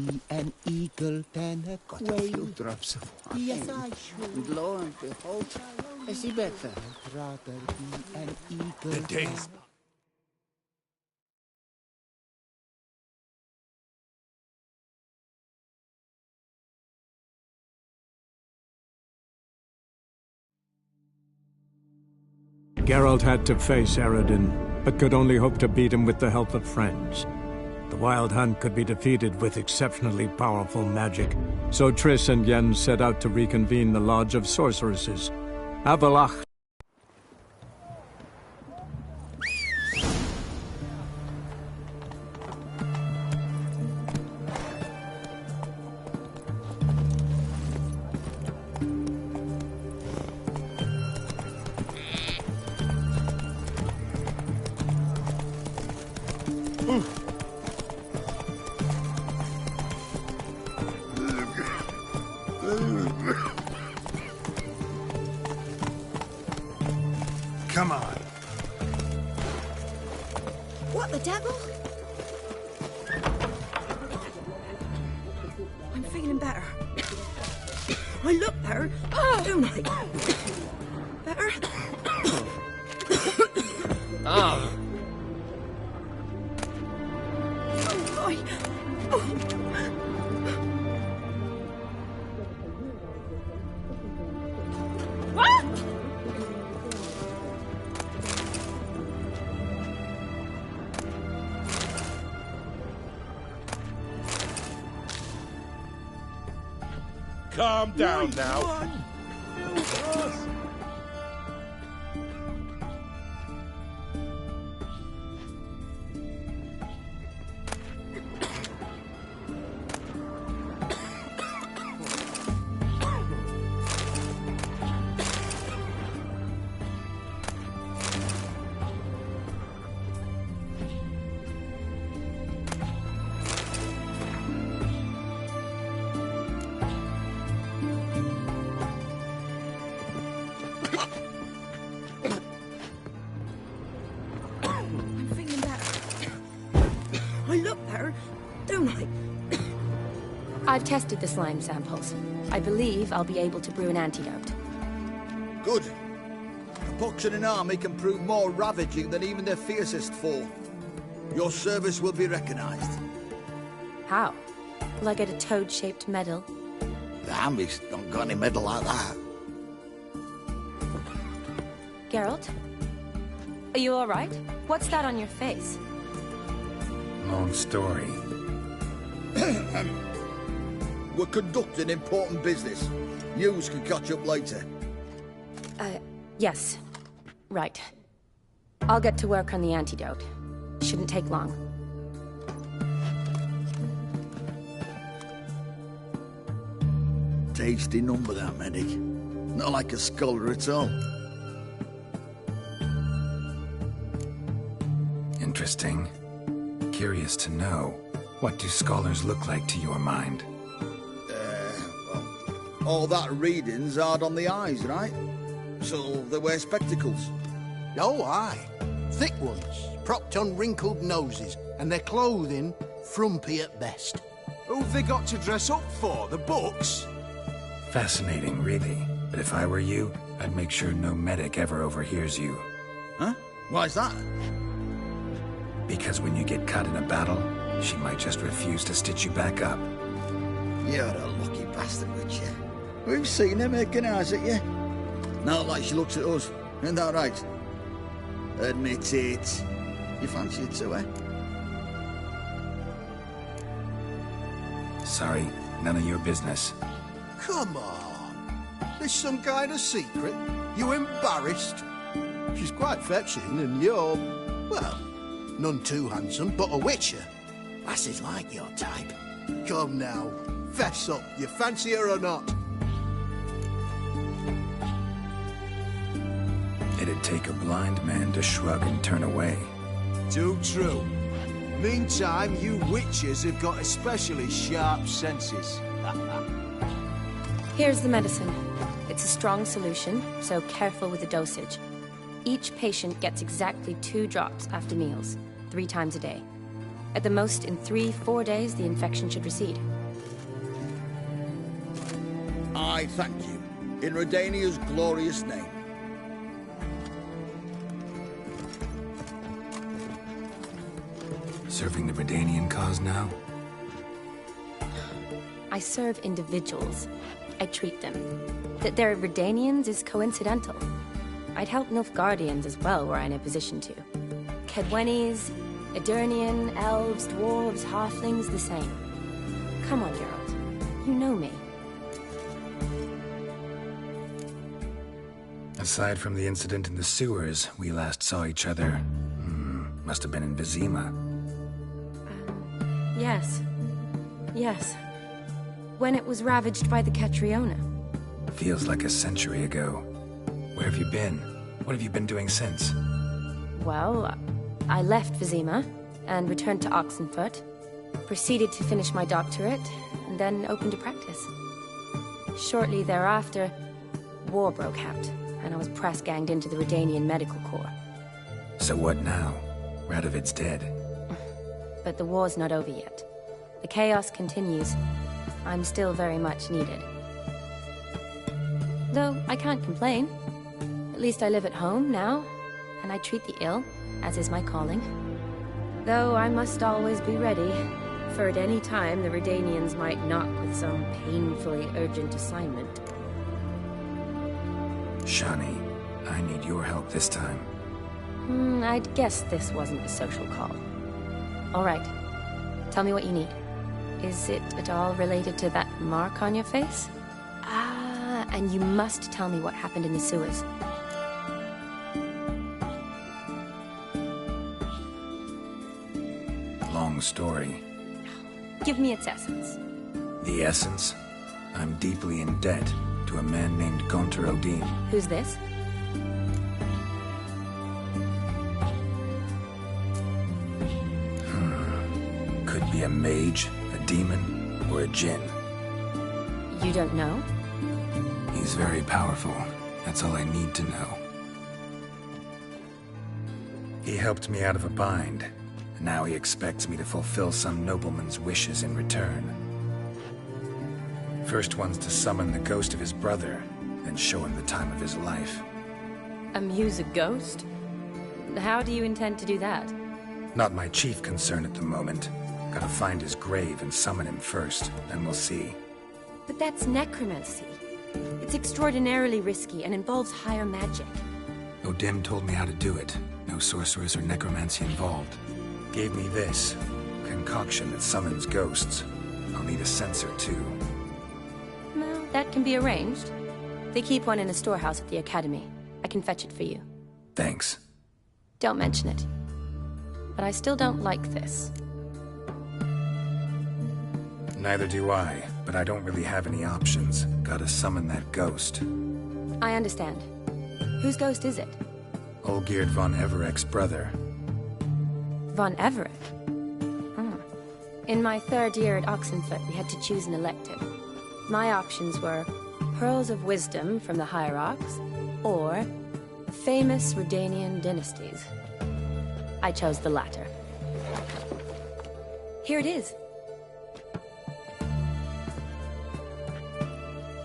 be an eagle than a Got a few quail. drops of wine. Yes, I should. And lo and behold, is he better? I'd rather be an eagle The days. than... Geralt had to face Eredin, but could only hope to beat him with the help of friends. The Wild Hunt could be defeated with exceptionally powerful magic, so Triss and Yen set out to reconvene the Lodge of Sorceresses. Avalach. Come on. What the devil? I'm feeling better. I look better, don't I? Better? Oh. Calm down now. I'm feeling better. I look better, don't I? I've tested the slime samples. I believe I'll be able to brew an antidote. Good. A pox in an army can prove more ravaging than even their fiercest foe. Your service will be recognized. How? Will I get a toad-shaped medal? The army's not got any medal like that. Geralt? Are you alright? What's that on your face? Long story. We're conducting important business. News can catch up later. Yes. Right. I'll get to work on the antidote. Shouldn't take long. Tasty number, that medic. Not like a scholar at all. Interesting. Curious to know, what do scholars look like to your mind? All that reading's hard on the eyes, right? So they wear spectacles. Oh, aye. Thick ones, propped on wrinkled noses, and their clothing frumpy at best. Who've they got to dress up for? The books? Fascinating, really. But if I were you, I'd make sure no medic ever overhears you. Huh? Why's that? Because when you get caught in a battle, she might just refuse to stitch you back up. You're a lucky bastard, Witcher. We've seen her making eyes at you. Not like she looks at us. Isn't that right? Admit it. You fancy it too, eh? Sorry, none of your business. Come on. There's some kind of secret. You embarrassed? She's quite fetching, and you're, well, none too handsome, but a witcher. Lasses like your type. Come now, fess up. You fancy her or not? It'd take a blind man to shrug and turn away. Too true. Meantime, you witches have got especially sharp senses. Here's the medicine. It's a strong solution, so careful with the dosage. Each patient gets exactly 2 drops after meals, 3 times a day. At the most, in 3-4 days, the infection should recede. I thank you. In Redania's glorious name. Serving the Redanian cause now? I serve individuals. I treat them. That they're Redanians is coincidental. I'd help Nilfgaardians as well, were I in a position to. Kedwenis, Edirnian, elves, dwarves, halflings, the same. Come on, Geralt. You know me. Aside from the incident in the sewers, we last saw each other. Must have been in Vizima. Yes. Yes. When it was ravaged by the Catriona. Feels like a century ago. Where have you been? What have you been doing since? Well, I left Vizima and returned to Oxenfoot. Proceeded to finish my doctorate, and then opened a practice. Shortly thereafter, war broke out, and I was press-ganged into the Redanian Medical Corps. So what now? Radovid's dead. But the war's not over yet. The chaos continues. I'm still very much needed. Though I can't complain. At least I live at home now, and I treat the ill, as is my calling. Though I must always be ready, for at any time the Redanians might knock with some painfully urgent assignment. Shani, I need your help this time. I'd guess this wasn't a social call. All right. Tell me what you need. Is it at all related to that mark on your face? Ah, and you must tell me what happened in the sewers. Long story. Give me its essence. The essence? I'm deeply in debt to a man named Gonter Odin. Who's this? Could be a mage, a demon, or a djinn. You don't know? He's very powerful. That's all I need to know. He helped me out of a bind. Now he expects me to fulfill some nobleman's wishes in return. First one's to summon the ghost of his brother, then show him the time of his life. Amuse a ghost? How do you intend to do that? Not my chief concern at the moment. Gotta find his grave and summon him first, then we'll see. But that's necromancy. It's extraordinarily risky and involves higher magic. Odin told me how to do it. No sorceress or necromancy involved. Gave me this concoction that summons ghosts. I'll need a censer too. Well, that can be arranged. They keep one in a storehouse at the academy. I can fetch it for you. Thanks. Don't mention it. But I still don't like this. Neither do I, but I don't really have any options. Gotta summon that ghost. I understand. Whose ghost is it? Olgierd von Everek's brother. Von Everett? In my 3rd year at Oxenfoot, we had to choose an elective. My options were Pearls of Wisdom from the Hierarchs, or famous Redanian dynasties. I chose the latter. Here it is.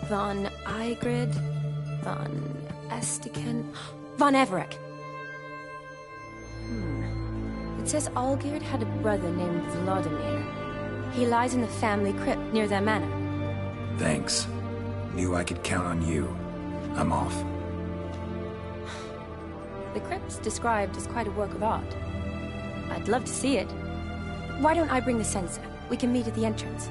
Von Igrid, Von Estiken, Von Everek. It says Olgierd had a brother named Vladimir. He lies in the family crypt near their manor. Thanks. Knew I could count on you. I'm off. The crypt's described as quite a work of art. I'd love to see it. Why don't I bring the censer? We can meet at the entrance.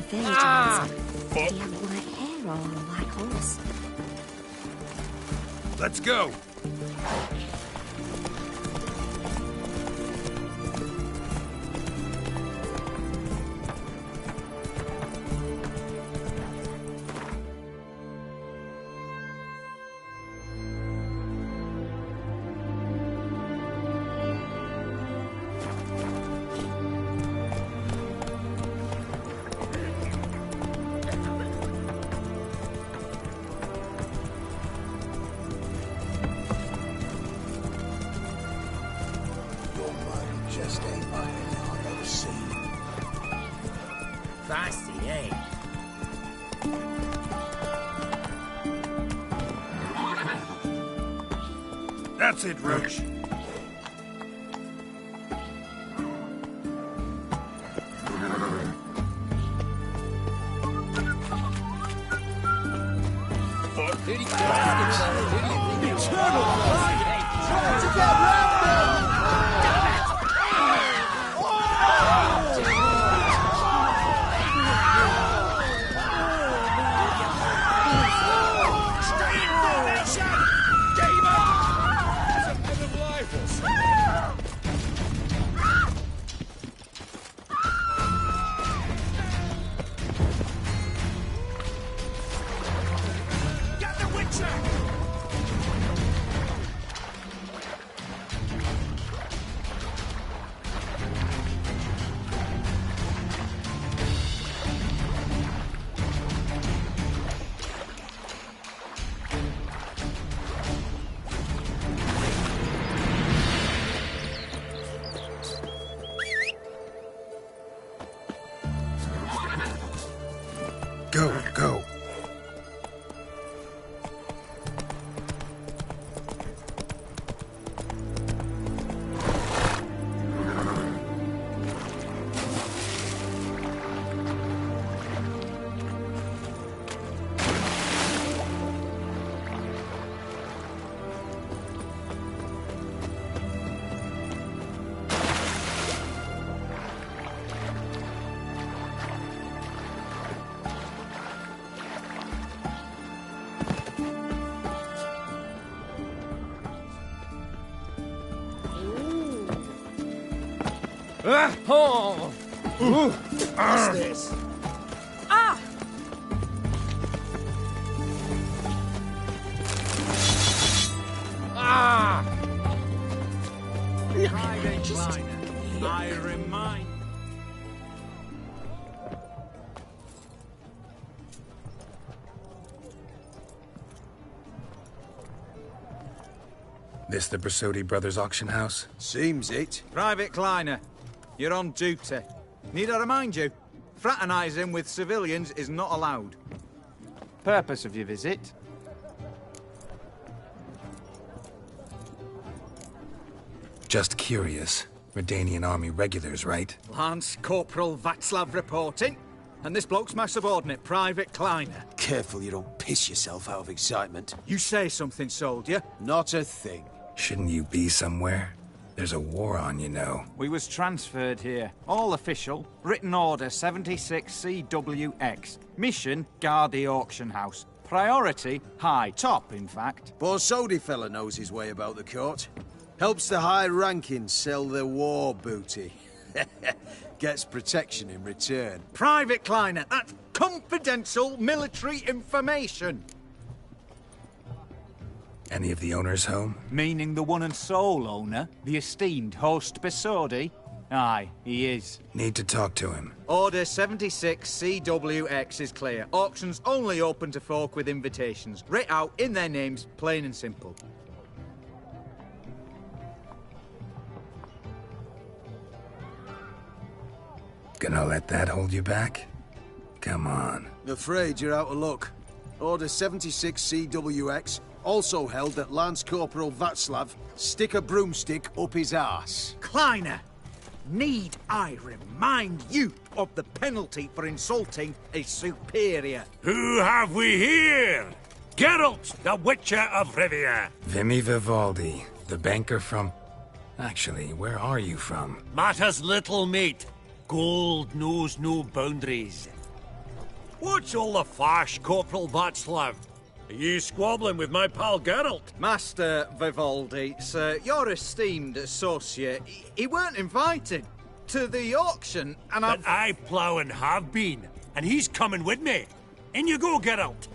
village once. Did he have white hair or a white horse? Let's go! Just ain't like anything I've ever seen. Feisty, eh? That's it, Roach. Go, go. Oh! What's this? Ah! Ah! Private Liner, I remind... This the Brasodi Brothers auction house? Seems it. Private Kleiner, you're on duty. Need I remind you? Fraternising with civilians is not allowed. Purpose of your visit? Just curious. Redanian army regulars, right? Lance Corporal Václav reporting. And this bloke's my subordinate, Private Kleiner. Careful you don't piss yourself out of excitement. You say something, soldier. Not a thing. Shouldn't you be somewhere? There's a war on, you know. We was transferred here. All official. Written order 76 CWX. Mission, guard the auction house. Priority, high. Top, in fact. Borsodi fella knows his way about the court. Helps the high-rankings sell their war booty. Gets protection in return. Private Kleiner, that's confidential military information. Any of the owners home? Meaning the one and sole owner, the esteemed host Besodi? Aye, he is. Need to talk to him. Order 76 CWX is clear. Auctions only open to folk with invitations. Writ out in their names, plain and simple. Gonna let that hold you back? Come on. Afraid you're out of luck. Order 76 CWX, also held that Lance Corporal Václav stick a broomstick up his arse. Kleiner, need I remind you of the penalty for insulting a superior? Who have we here? Geralt, the Witcher of Rivia. Vimy Vivaldi, the banker from... Actually, where are you from? Matters little, mate. Gold knows no boundaries. What's all the fash, Corporal Václav? Are you squabbling with my pal Geralt? Master Vivaldi, sir, your esteemed associate, he weren't invited to the auction, and But I plough and have been, and he's coming with me. In you go, Geralt.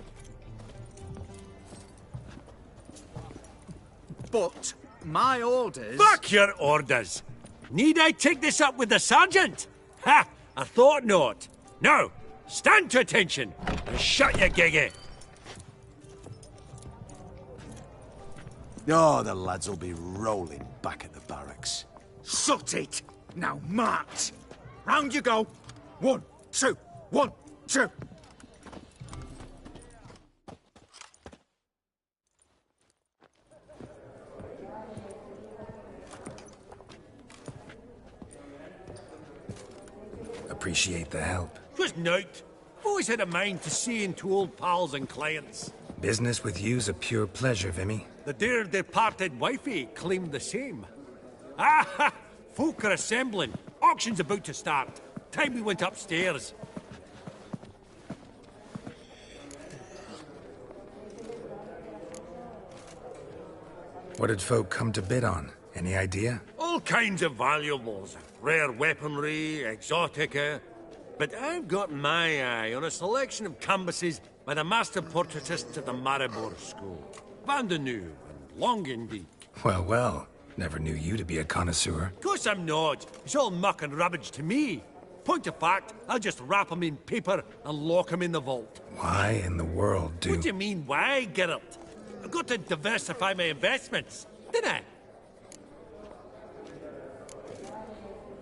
But my orders... Fuck your orders! Need I take this up with the sergeant? Ha! I thought not. Now, stand to attention and shut your giggy. Oh, the lads will be rolling back at the barracks. Sort it! Now march! Round you go! 1, 2, 1, 2! Appreciate the help. Just note. Always had a mind to see into old pals and clients. Business with you's a pure pleasure, Vimy. The dear departed wifey claimed the same. Ah! Folk are assembling. Auction's about to start. Time we went upstairs. What did folk come to bid on? Any idea? All kinds of valuables. Rare weaponry, exotica. But I've got my eye on a selection of canvases by the master portraitists at the Maribor School. Van de Nieuw and Longenbeek. Well, well. Never knew you to be a connoisseur. Of course I'm not. It's all muck and rubbish to me. Point of fact, I'll just wrap 'em in paper and lock 'em in the vault. Why in the world do... What do you mean, why, Geralt? I've got to diversify my investments, didn't I?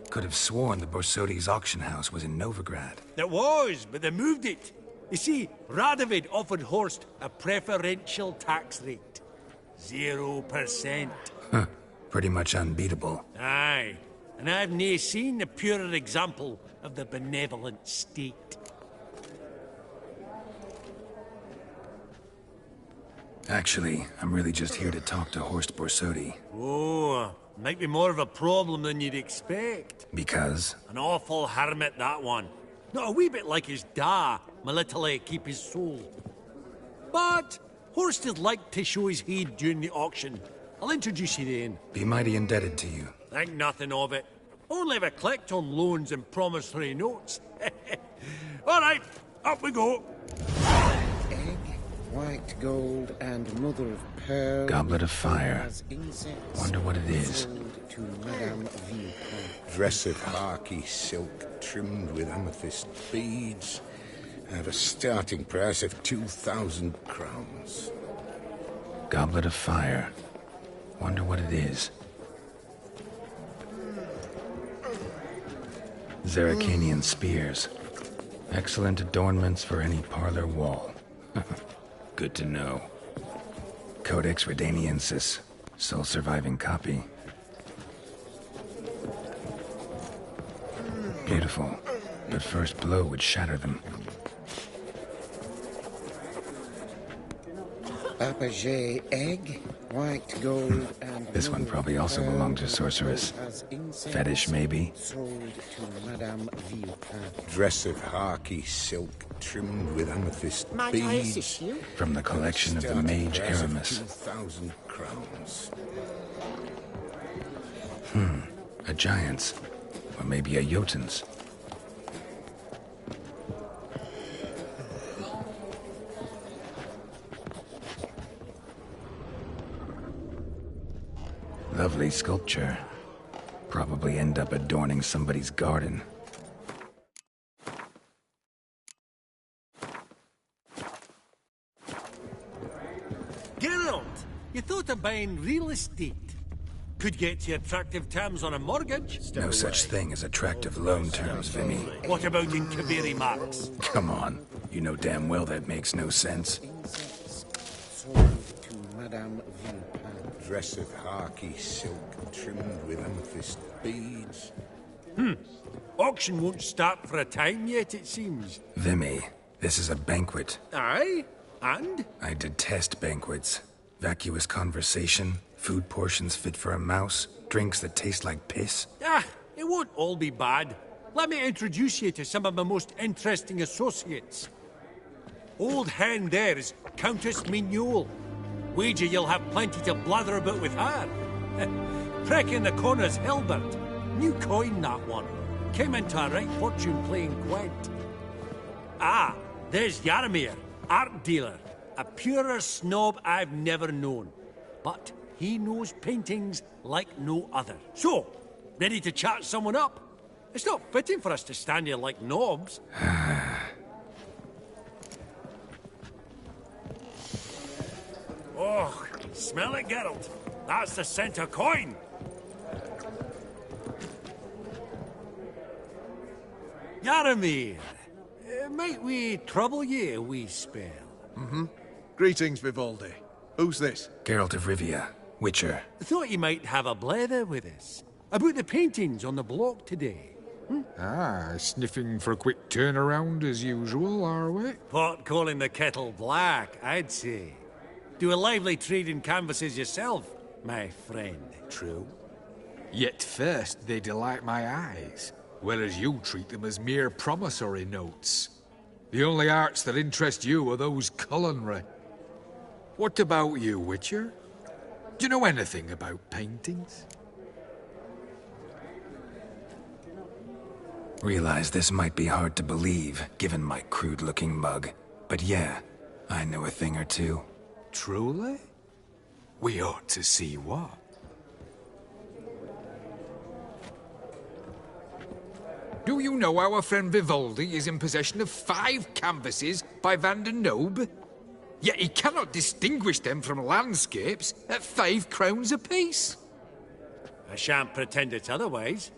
Could have sworn the Borsodi's auction house was in Novigrad. It was, but they moved it. You see, Radovid offered Horst a preferential tax rate. 0%. Huh. Pretty much unbeatable. Aye. And I've nae seen a purer example of the benevolent state. Actually, I'm really just here to talk to Horst Borsodi. Oh, might be more of a problem than you'd expect. Because? An awful hermit, that one. Not a wee bit like his da, my little keep his soul. But Horst is like to show his heed during the auction. I'll introduce you then. Be mighty indebted to you. Think nothing of it. Only if I collect on loans and promissory notes. All right, up we go. Egg, white gold, and mother of pearl. Goblet of fire. Wonder what it is. To Madame Villefranche. Dress of harky silk trimmed with amethyst beads at a starting price of 2,000 crowns. Goblet of fire. Wonder what it is. Zeracanian spears. Excellent adornments for any parlor wall. Good to know. Codex Redaniensis. Sole surviving copy. Beautiful. But first blow would shatter them. Apogee egg, white gold, and This one probably also belonged to Sorceress. Fetish, maybe? Sold to Madame Villefranche. Dress of harky silk trimmed with amethyst beads. From the collection of the Mage Aramis. 2,000 crowns. A giant's. Or maybe a Jotun's. Lovely sculpture. Probably end up adorning somebody's garden. Geralt, you thought of buying real estate. Could get you attractive terms on a mortgage. No such thing as attractive loan terms, Vimy. What about in Kaveri marks? Come on. You know damn well that makes no sense. Sold to Madame Villefranche. Dress of harky silk trimmed with amethyst beads. Auction won't start for a time yet, it seems. Vimy, this is a banquet. Aye? And? I detest banquets. Vacuous conversation, food portions fit for a mouse, drinks that taste like piss. Ah, it won't all be bad. Let me introduce you to some of my most interesting associates. Old hen there is Countess Mignole. Wager you'll have plenty to blather about with her. Prick in the corner's Hilbert. New coin, that one. Came into a right fortune playing Gwent. Ah, there's Yaramir, art dealer. A purer snob I've never known. But he knows paintings like no other. So, ready to chat someone up? It's not fitting for us to stand here like knobs. Oh, smell it, Geralt. That's the center coin. Yaramir, might we trouble ye a wee spell? Mm-hmm. Greetings, Vivaldi. Who's this? Geralt of Rivia, Witcher. Thought you might have a blether with us. About the paintings on the block today. Ah, sniffing for a quick turnaround as usual, are we? Pot calling the kettle black, I'd say. Do a lively trade in canvases yourself, my friend. True. Yet first they delight my eyes, whereas you treat them as mere promissory notes. The only arts that interest you are those culinary. What about you, Witcher? Do you know anything about paintings? Realize this might be hard to believe, given my crude-looking mug. But yeah, I know a thing or two. Truly? We ought to see what. Do you know our friend Vivaldi is in possession of 5 canvases by Van der Nobe? Yet he cannot distinguish them from landscapes at 5 crowns apiece. I shan't pretend it's otherwise.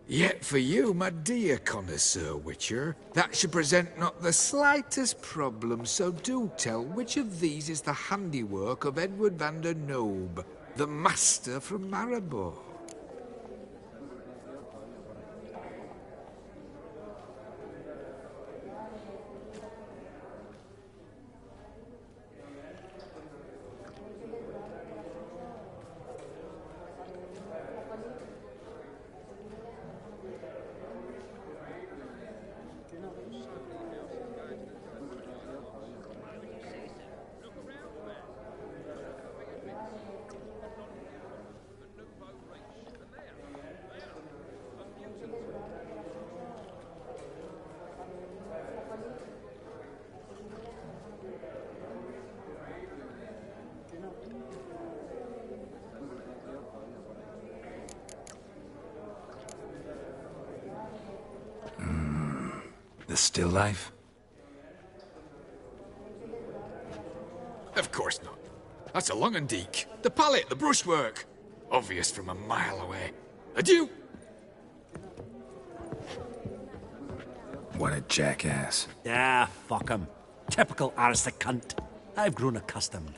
Yet for you, my dear connoisseur Witcher, that should present not the slightest problem, so do tell which of these is the handiwork of Edward van der Nobe, the master from Maribor. The still life? Of course not. That's a Longendeek. The palette, the brushwork. Obvious from a mile away. Adieu! What a jackass. Ah, fuck him. Typical aristocrat. I've grown accustomed.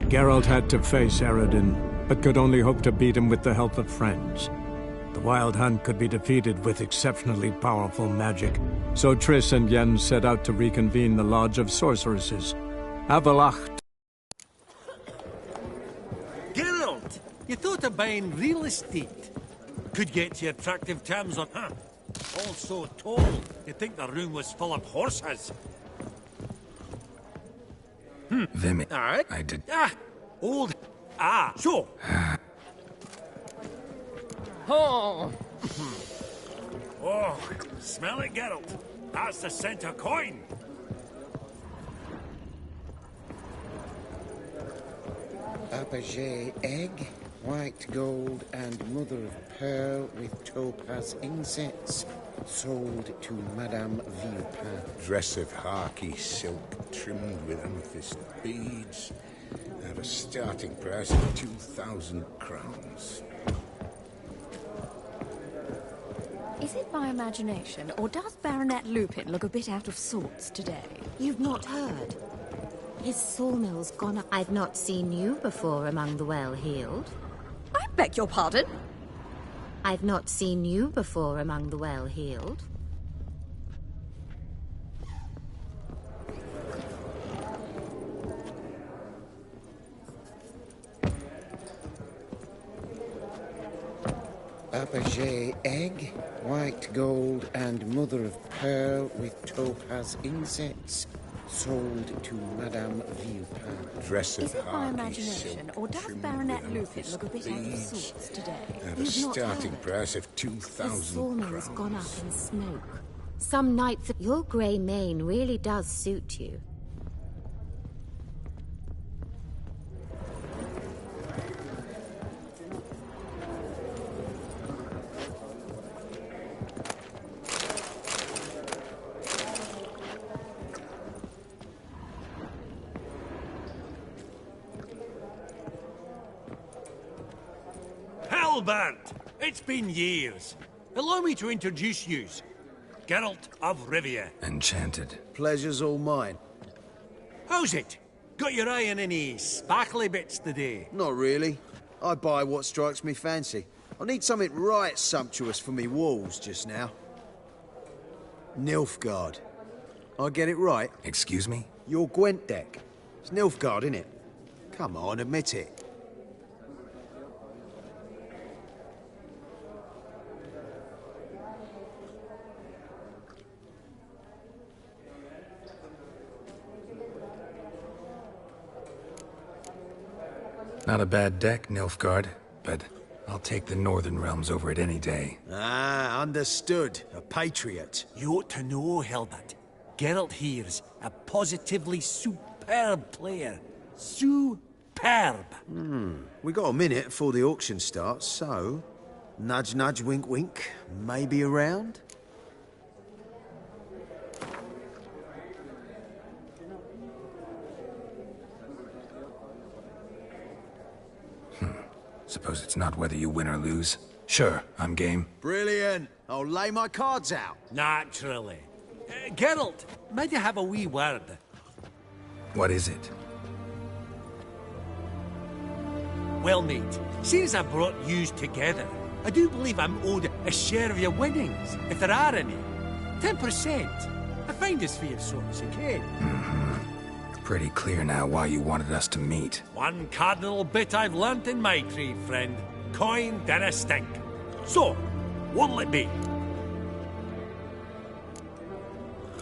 Geralt had to face Eredin, but could only hope to beat him with the help of friends. The Wild Hunt could be defeated with exceptionally powerful magic, so Triss and Yen set out to reconvene the Lodge of Sorceresses. Avalacht. Geralt, you thought of buying real estate. Could get you attractive terms on her. All so tall, you'd think the room was full of horses. Vimy. All right. I did. Ah, old. Ah, so. Oh. Oh, smell it, Geralt. That's the center coin. Apogee egg, white gold, and mother of pearl with topaz insets. Sold to Madame Villepin. Dress of harky silk trimmed with amethyst beads. At a starting price of 2,000 crowns. Is it my imagination, or does Baronet Lupin look a bit out of sorts today? You've not heard. His sawmill's gone up. I've not seen you before among the well-heeled. I beg your pardon? I've not seen you before among the well-heeled. Fabergé egg, white gold and mother of pearl with topaz insets, sold to Madame Villepin. Dress of Is it my hardy imagination, silk or does trimmed Baronet with Lupin look a bit out of beads. sorts today? At a You've not starting heard. price of His 2,000 sawmill's gone up crowns. in smoke. Some nights your grey mane really does suit you. Halbert! It's been years. Allow me to introduce yous. Geralt of Rivia. Enchanted. Pleasure's all mine. How's it? Got your eye on any sparkly bits today? Not really. I buy what strikes me fancy. I need something right sumptuous for me walls just now. Nilfgaard. I get it right? Excuse me? Your Gwent deck. It's Nilfgaard, innit? Come on, admit it. Not a bad deck, Nilfgaard, but I'll take the Northern Realms over it any day. Ah, understood. A patriot. You ought to know, Halbert. Geralt here's a positively superb player. Superb. We got a minute before the auction starts, so... Nudge, nudge, wink, wink. Maybe around? Suppose it's not whether you win or lose. Sure, I'm game. Brilliant. I'll lay my cards out. Naturally. Geralt, might you have a wee word? What is it? Well, mate, seeing as I brought yous together, I do believe I'm owed a share of your winnings, if there are any. 10%. I find this for your sorts, okay? Pretty clear now why you wanted us to meet. One cardinal bit I've learnt in my trade, friend. Coin dinna stink. So, what'll it be?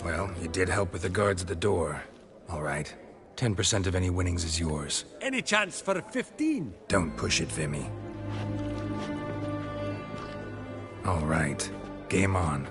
Well, you did help with the guards at the door. All right. 10% of any winnings is yours. Any chance for a 15? Don't push it, Vimy. All right. Game on.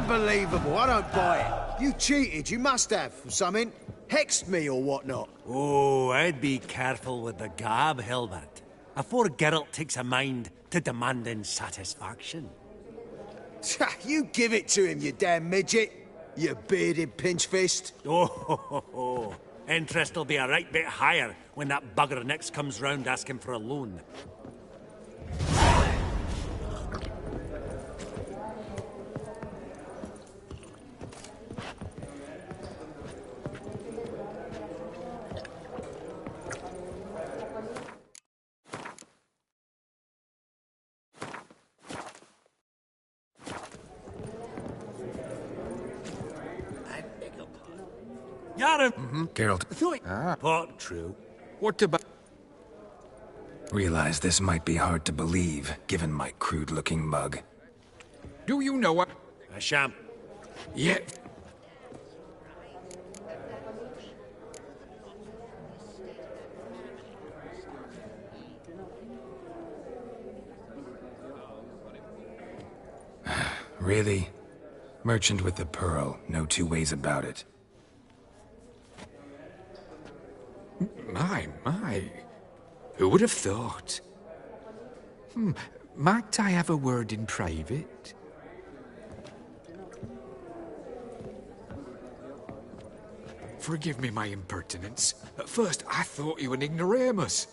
Unbelievable, I don't buy it. You cheated, you must have, or something. Hexed me or whatnot. Oh, I'd be careful with the gab, Hilbert. Afore Geralt takes a mind to demanding satisfaction. You give it to him, you damn midget. You bearded pinchfist. Oh, interest will be a right bit higher when that bugger next comes round asking for a loan. Yarum! Geralt. Part true. What about... Realize this might be hard to believe, given my crude-looking mug. Do you know what... A sham. Yeah. Really? Merchant with the pearl, no two ways about it. My. Who would have thought? Might I have a word in private? Forgive me my impertinence. At first, I thought you an ignoramus.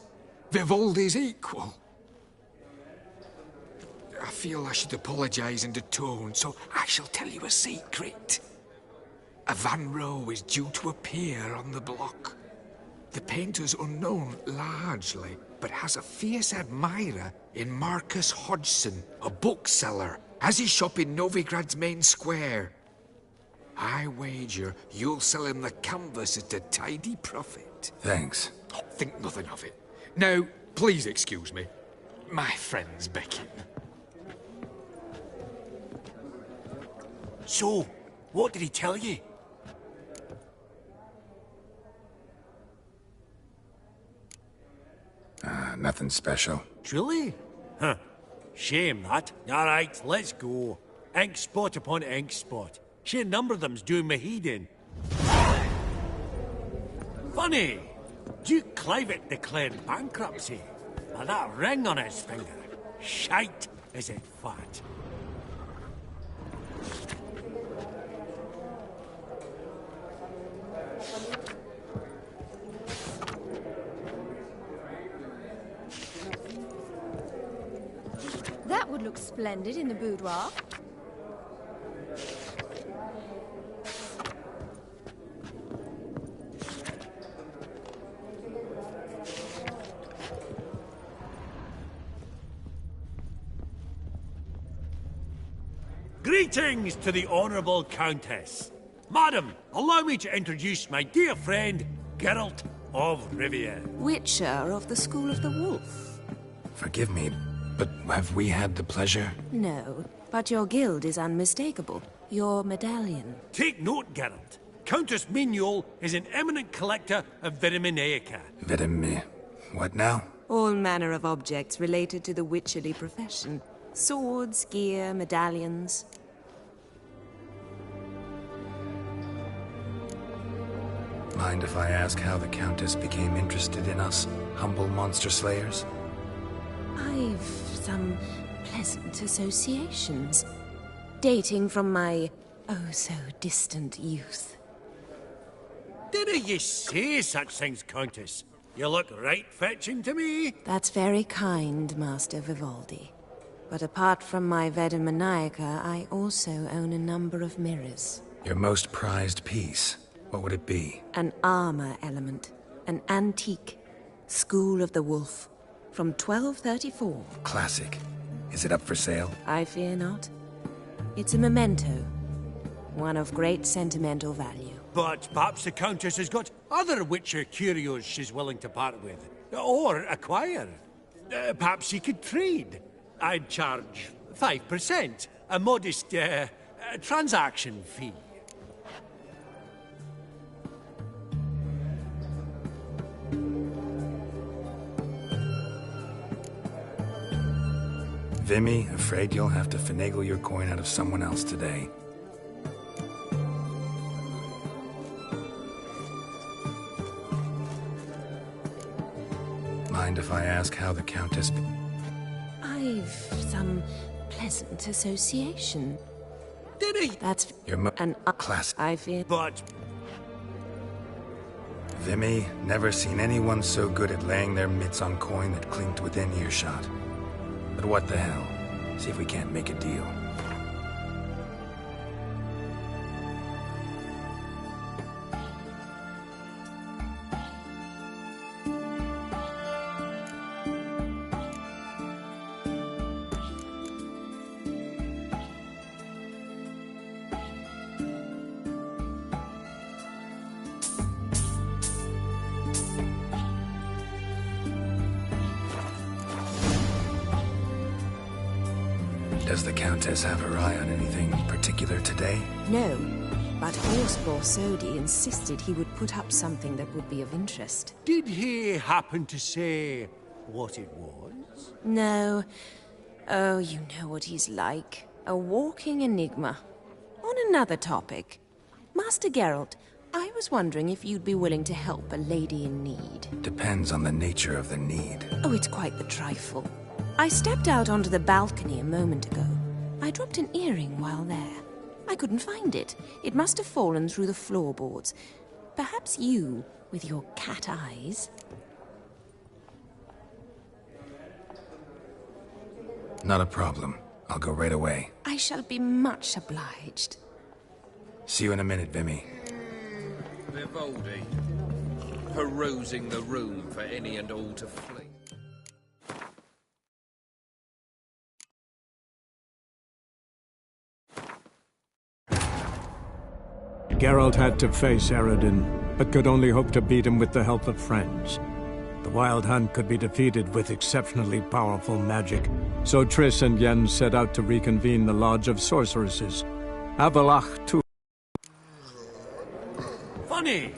Vivaldi's equal. I feel I should apologize and atone, so I shall tell you a secret. A Van Row is due to appear on the block. The painter's unknown, largely, but has a fierce admirer in Marcus Hodgson, a bookseller, has his shop in Novigrad's main square. I wager you'll sell him the canvas at a tidy profit. Thanks. Oh, think nothing of it. Now, please excuse me. My friend's beckon. So, what did he tell you? Nothing special. Truly? Huh. Shame that. Alright, let's go. Ink spot upon ink spot. Sheer number of them's doing me heed in. Funny! Duke Clivet declared bankruptcy. Now that ring on his finger. Shite, is it fat? That would look splendid in the boudoir. Greetings to the Honourable Countess. Madam, allow me to introduce my dear friend, Geralt of Rivia. Witcher of the School of the Wolf. Forgive me, but have we had the pleasure? No, but your guild is unmistakable. Your medallion. Take note, Geralt. Countess Mignol is an eminent collector of Vitaminaica. What now? All manner of objects related to the witcherly profession. Swords, gear, medallions. Mind if I ask how the Countess became interested in us, humble monster slayers? I've some pleasant associations, dating from my oh-so-distant youth. Dinna ye say such things, Countess? You look right fetching to me. That's very kind, Master Vivaldi. But apart from my Vitaminaica, I also own a number of mirrors. Your most prized piece, what would it be? An armor element. An antique. School of the Wolf. From 1234. Classic. Is it up for sale? I fear not. It's a memento. One of great sentimental value. But perhaps the Countess has got other Witcher curios she's willing to part with. Or acquire. Perhaps she could trade. I'd charge 5%. A modest, transaction fee. Vimy, afraid you'll have to finagle your coin out of someone else today. Mind if I ask how the Countess... I've some pleasant association. Did he? That's Your an class. I feel. But Vimy, never seen anyone so good at laying their mitts on coin that clinked within earshot. But what the hell? See if we can't make a deal. Does the Countess have her eye on anything particular today? No, but Horseball Sodi insisted he would put up something that would be of interest. did he happen to say what it was? No. Oh, you know what he's like. A walking enigma. On another topic. Master Geralt, I was wondering if you'd be willing to help a lady in need. Depends on the nature of the need. Oh, it's quite the trifle. I stepped out onto the balcony a moment ago. I dropped an earring while there. I couldn't find it. It must have fallen through the floorboards. Perhaps you, with your cat eyes... Not a problem. I'll go right away. I shall be much obliged. See you in a minute, Vimy. Vivaldi, perusing the room for any and all to flee. Geralt had to face Eredin, but could only hope to beat him with the help of friends. The Wild Hunt could be defeated with exceptionally powerful magic, so Triss and Yen set out to reconvene the Lodge of Sorceresses. Avalach too. Funny,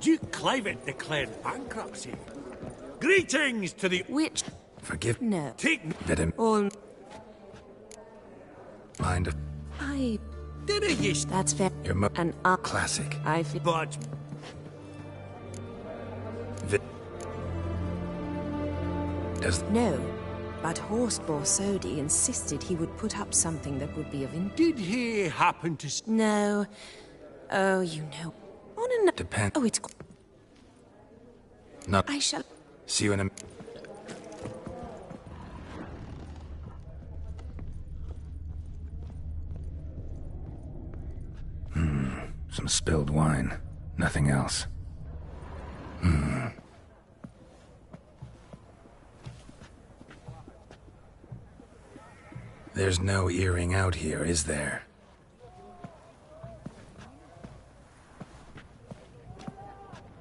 Duke Clivet declared bankruptcy. Greetings to the Which? Forgive... No. Take... Let him... Or... Mind if... I... Did he? That's fair. Your An classic. I feel... But... Does... No, but Horseball Sodi insisted he would put up something that would be of interest. Did he happen to... No. Oh, you know. On another... Depend... Oh, it's... Not... I shall... See you in a... Some spilled wine. Nothing else. There's no earring out here, is there?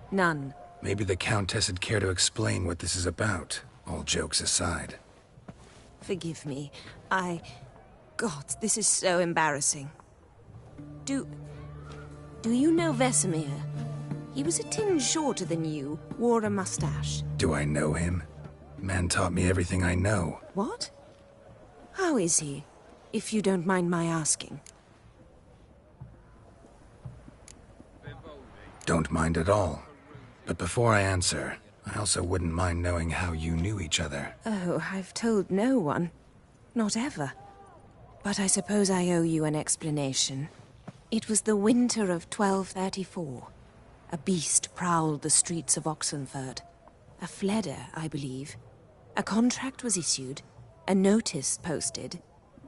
None. Maybe the Countess would care to explain what this is about, all jokes aside. Forgive me. God, this is so embarrassing. Do you know Vesemir? He was a tinge shorter than you, wore a mustache. Do I know him? Man taught me everything I know. What? How is he, if you don't mind my asking? Don't mind at all. But before I answer, I also wouldn't mind knowing how you knew each other. Oh, I've told no one. Not ever. But I suppose I owe you an explanation. It was the winter of 1234. A beast prowled the streets of Oxenford. A fledder, I believe. A contract was issued, a notice posted,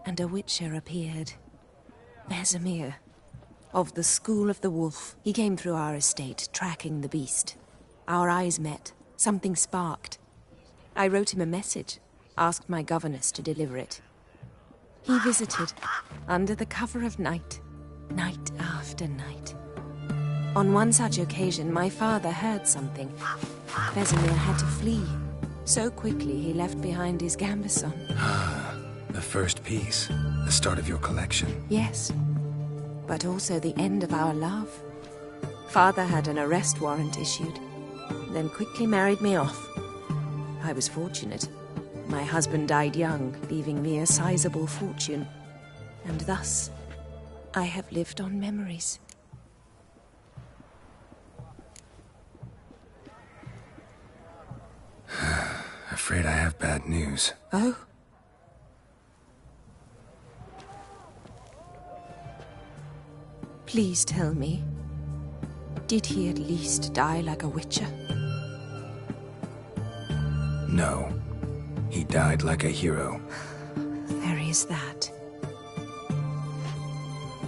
and a Witcher appeared. Vesemir. Of the School of the Wolf. He came through our estate, tracking the beast. Our eyes met. Something sparked. I wrote him a message, asked my governess to deliver it. He visited, under the cover of night, night after night. On one such occasion, my father heard something. Vesemir had to flee. So quickly, he left behind his gambeson. Ah, the first piece. The start of your collection. Yes, but also the end of our love. Father had an arrest warrant issued, then quickly married me off. I was fortunate. My husband died young, leaving me a sizable fortune. And thus, I have lived on memories. afraid I have bad news. Oh? Please tell me, did he at least die like a Witcher? No. He died like a hero. There is that.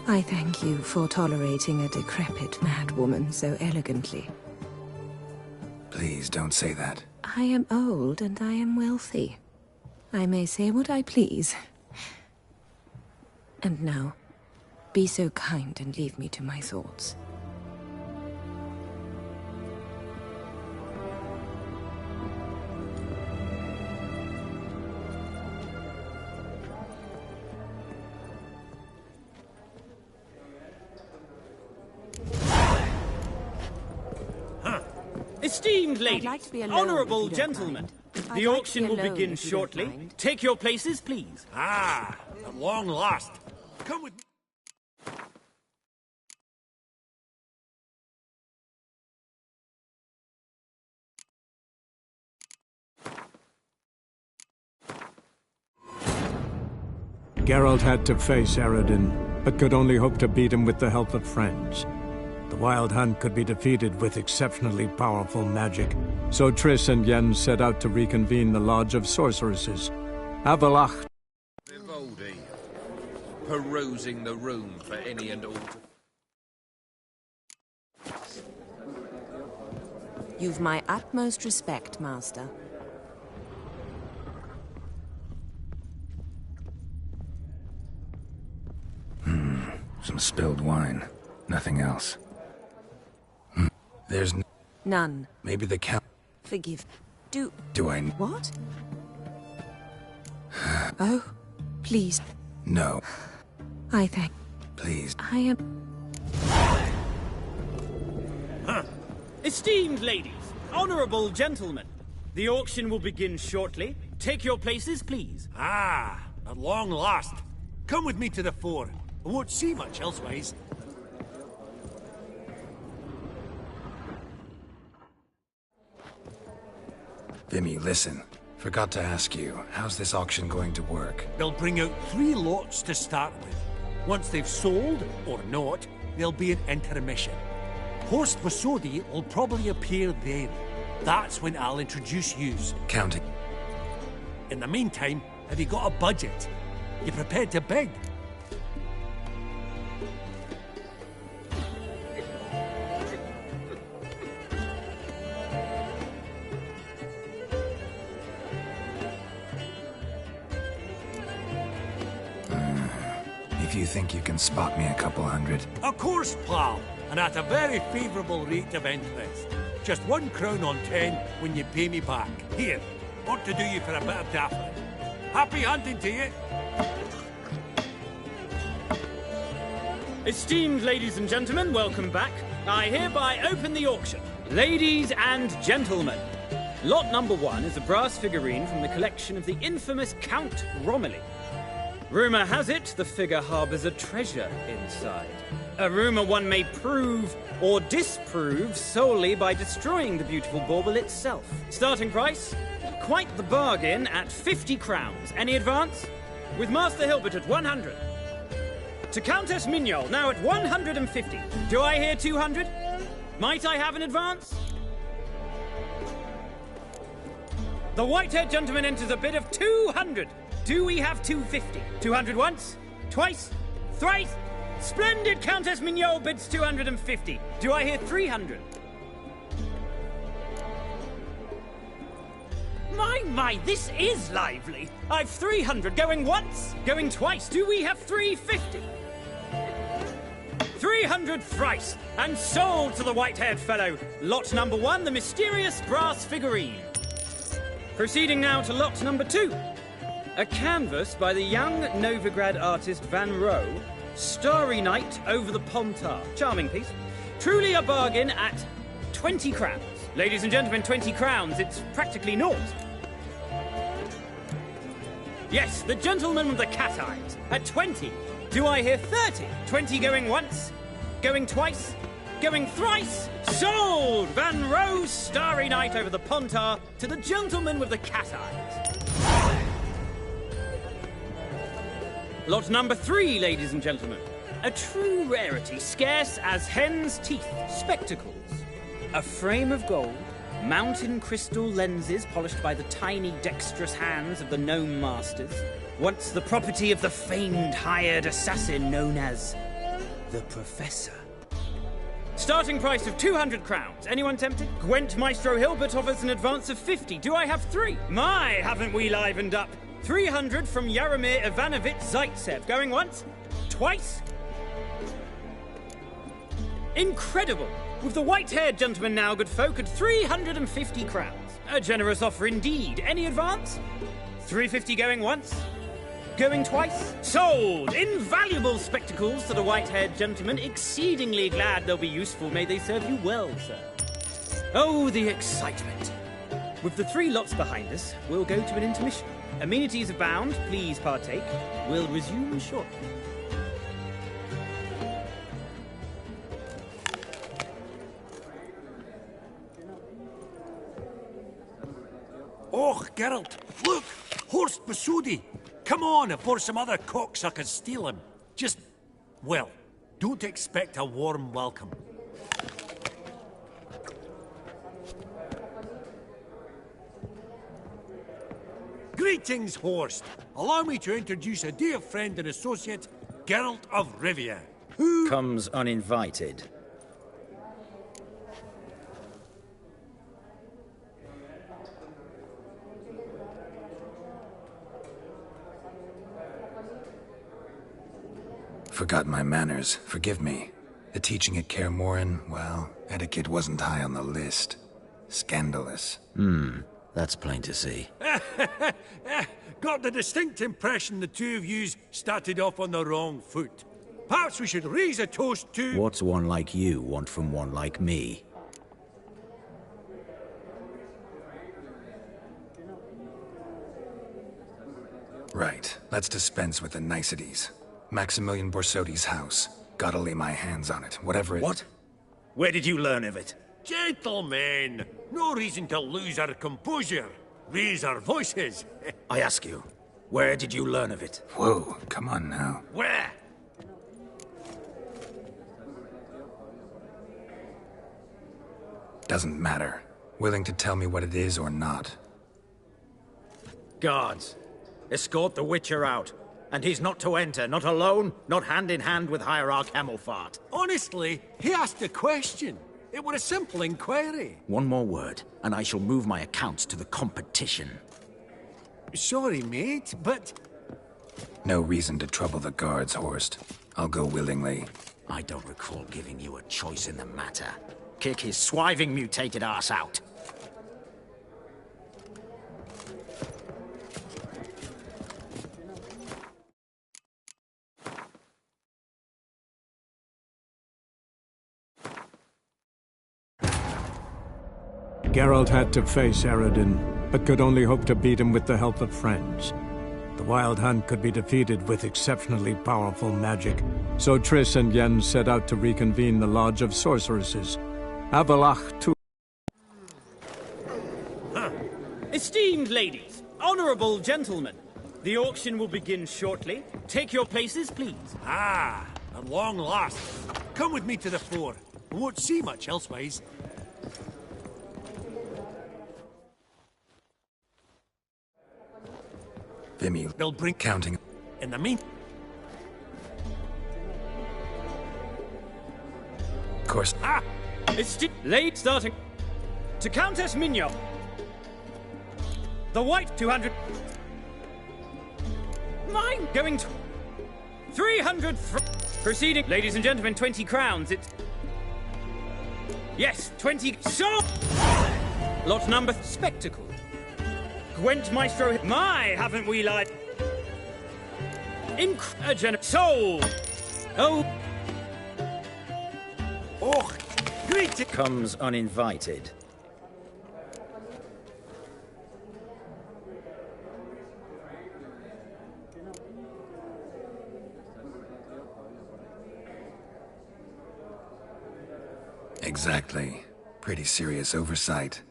I thank you for tolerating a decrepit madwoman so elegantly. Please don't say that. I am old and I am wealthy. I may say what I please. And now, be so kind and leave me to my thoughts. Esteemed ladies, like honourable gentlemen, the auction will begin shortly. Take your places, please. Ah, at long last. Come with me. Geralt had to face Eredin, but could only hope to beat him with the help of friends. The Wild Hunt could be defeated with exceptionally powerful magic, so Triss and Yen set out to reconvene the Lodge of Sorceresses. Avalach. Vivaldi, perusing the room for any and all. You've my utmost respect, Master. Some spilled wine. Nothing else. There's none. Maybe the count. Forgive. Do I? What? Oh, please. No. I thank. Please. I am. Esteemed ladies, honourable gentlemen, the auction will begin shortly. Take your places, please. Ah, at long last. Come with me to the fore. I won't see much elsewise. Vimy, listen. Forgot to ask you, how's this auction going to work? They'll bring out 3 lots to start with. Once they've sold, or not, there'll be an intermission. Horst Vasodi will probably appear then. That's when I'll introduce yous. Counting. In the meantime, have you got a budget? You prepared to bid? If you think you can spot me a couple hundred. Of course, pal, and at a very favourable rate of interest. Just 1 crown on 10 when you pay me back. Here, ought to do you for a bit of daffing. Happy hunting to you! Esteemed ladies and gentlemen, welcome back. I hereby open the auction. Ladies and gentlemen, lot number 1 is a brass figurine from the collection of the infamous Count Romilly. Rumour has it the figure harbours a treasure inside. A rumour one may prove or disprove solely by destroying the beautiful bauble itself. Starting price? Quite the bargain at 50 crowns. Any advance? With Master Hilbert at 100. To Countess Mignol, now at 150. Do I hear 200? Might I have an advance? The white-haired gentleman enters a bid of 200. Do we have 250? 200 once? Twice? Thrice? Splendid! Countess Mignol bids 250. Do I hear 300? My, this is lively. I've 300 going once, going twice. Do we have 350? 300 thrice, and sold to the white-haired fellow. Lot number 1, the mysterious brass figurine. Proceeding now to lot number 2. A canvas by the young Novigrad artist Van Rohe, Starry Night over the Pontar. Charming piece. Truly a bargain at 20 crowns. Ladies and gentlemen, 20 crowns, it's practically naught. Yes, the gentleman with the cat eyes, at 20. Do I hear 30? 20 going once, going twice, Going thrice! Sold! Van Rose, Starry Night over the Pontar to the gentleman with the cat eyes. Lot number 3, ladies and gentlemen. A true rarity, scarce as hen's teeth. Spectacles. A frame of gold, mountain crystal lenses polished by the tiny, dexterous hands of the gnome masters. Once the property of the famed hired assassin known as the Professor. Starting price of 200 crowns. Anyone tempted? Gwent Maestro Hilbert offers an advance of 50. Do I have 3? My, haven't we livened up? 300 from Yaromir Ivanovich Zaitsev. Going once? Twice? Incredible! With the white-haired gentleman now, good folk, at 350 crowns. A generous offer indeed. Any advance? 350 going once? Going twice? Sold! Invaluable spectacles to the white-haired gentleman. Exceedingly glad they'll be useful. May they serve you well, sir. Oh, the excitement. With the 3 lots behind us, we'll go to an intermission. Amenities abound. Please partake. We'll resume shortly. Och, Geralt, look! Horst Basudi! Come on, before some other cocksuckers steal him. Just, well, don't expect a warm welcome. Greetings, Horst. Allow me to introduce a dear friend and associate, Geralt of Rivia, who comes uninvited. Forgot my manners. Forgive me. The teaching at Kaer Morhen, well, etiquette wasn't high on the list. Scandalous. That's plain to see. Got the distinct impression the two of yous started off on the wrong foot. Perhaps we should raise a toast to... What's one like you want from one like me? Right. Let's dispense with the niceties. Maximilian Borsodi's house. Gotta lay my hands on it, whatever it... What? Where did you learn of it? Gentlemen, no reason to lose our composure. Raise our voices. I ask you, where did you learn of it? Whoa, come on now. Where? Doesn't matter. Willing to tell me what it is or not. Guards, escort the Witcher out. And he's not to enter, not alone, not hand in hand with Hierarch Hamelfart. Honestly, he asked a question. It were a simple inquiry. One more word, and I shall move my accounts to the competition. Sorry, mate, but... No reason to trouble the guards, Horst. I'll go willingly. I don't recall giving you a choice in the matter. Kick his swiving mutated ass out. Geralt had to face Eredin, but could only hope to beat him with the help of friends. The Wild Hunt could be defeated with exceptionally powerful magic, so Triss and Yen set out to reconvene the Lodge of Sorceresses. Avalach to... Esteemed ladies, honourable gentlemen, the auction will begin shortly. Take your places, please. Ah, at long last. Come with me to the fore. We won't see much elsewise. Vimy, they'll bring counting. In the mean... Of course. Ah! It's late starting. To Countess Mignon. The white 200. Mine going to 300. Proceeding, ladies and gentlemen, 20 crowns. It's yes, 20. So lot number spectacle. Gwent Maestro. My, haven't we lied? Soul. Oh. Oh, great. Comes uninvited. Exactly. Pretty serious oversight.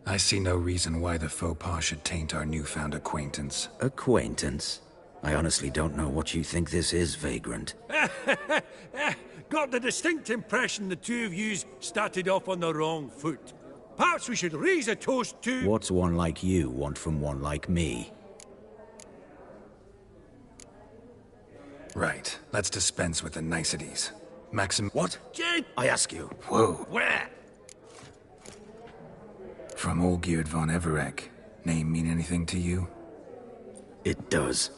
I see no reason why the faux pas should taint our newfound acquaintance. Acquaintance? I honestly don't know what you think this is, Vagrant. Got the distinct impression the two of yous started off on the wrong foot. Perhaps we should raise a toast to... What's one like you want from one like me? Right. Let's dispense with the niceties. Maxim... What? Jade! I ask you. Whoa. Where? From Olgierd von Everec. Name mean anything to you? It does.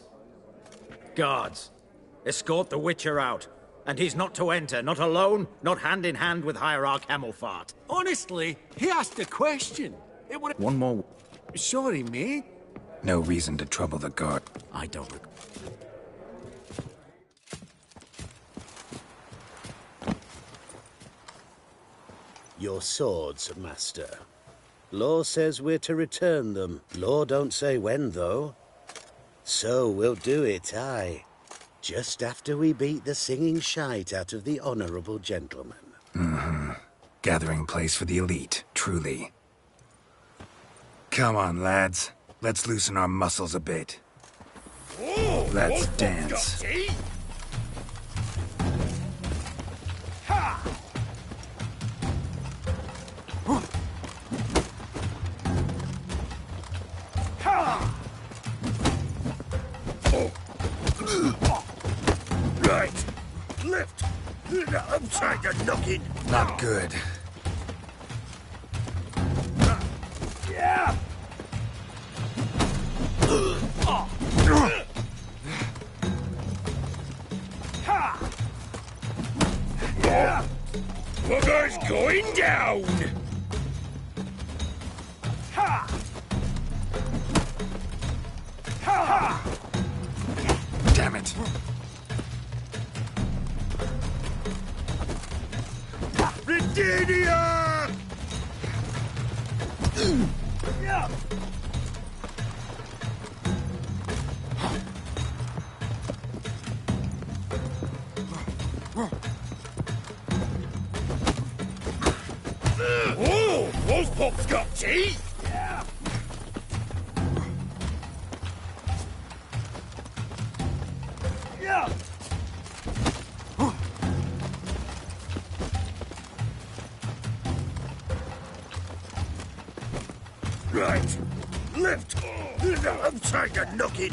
Guards, escort the Witcher out. And he's not to enter, not alone, not hand in hand with Hierarch Hamilfart. Honestly, he asked a question. It would... One more... Sorry, mate. No reason to trouble the guard. I don't... Your swords, master. Law says we're to return them. Law don't say when, though. So we'll do it, aye. Just after we beat the singing shite out of the honourable gentleman. Mm-hmm. Gathering place for the elite, truly. Come on, lads. Let's loosen our muscles a bit. Whoa, Let's dance. Right. Left. Upside the knocking. Not good. Yeah. Bugger's going down. Damn it. Britannia! Whoa! Wolfpop's got teeth! Yeah. Yeah. Right. Left. Upside the knocking.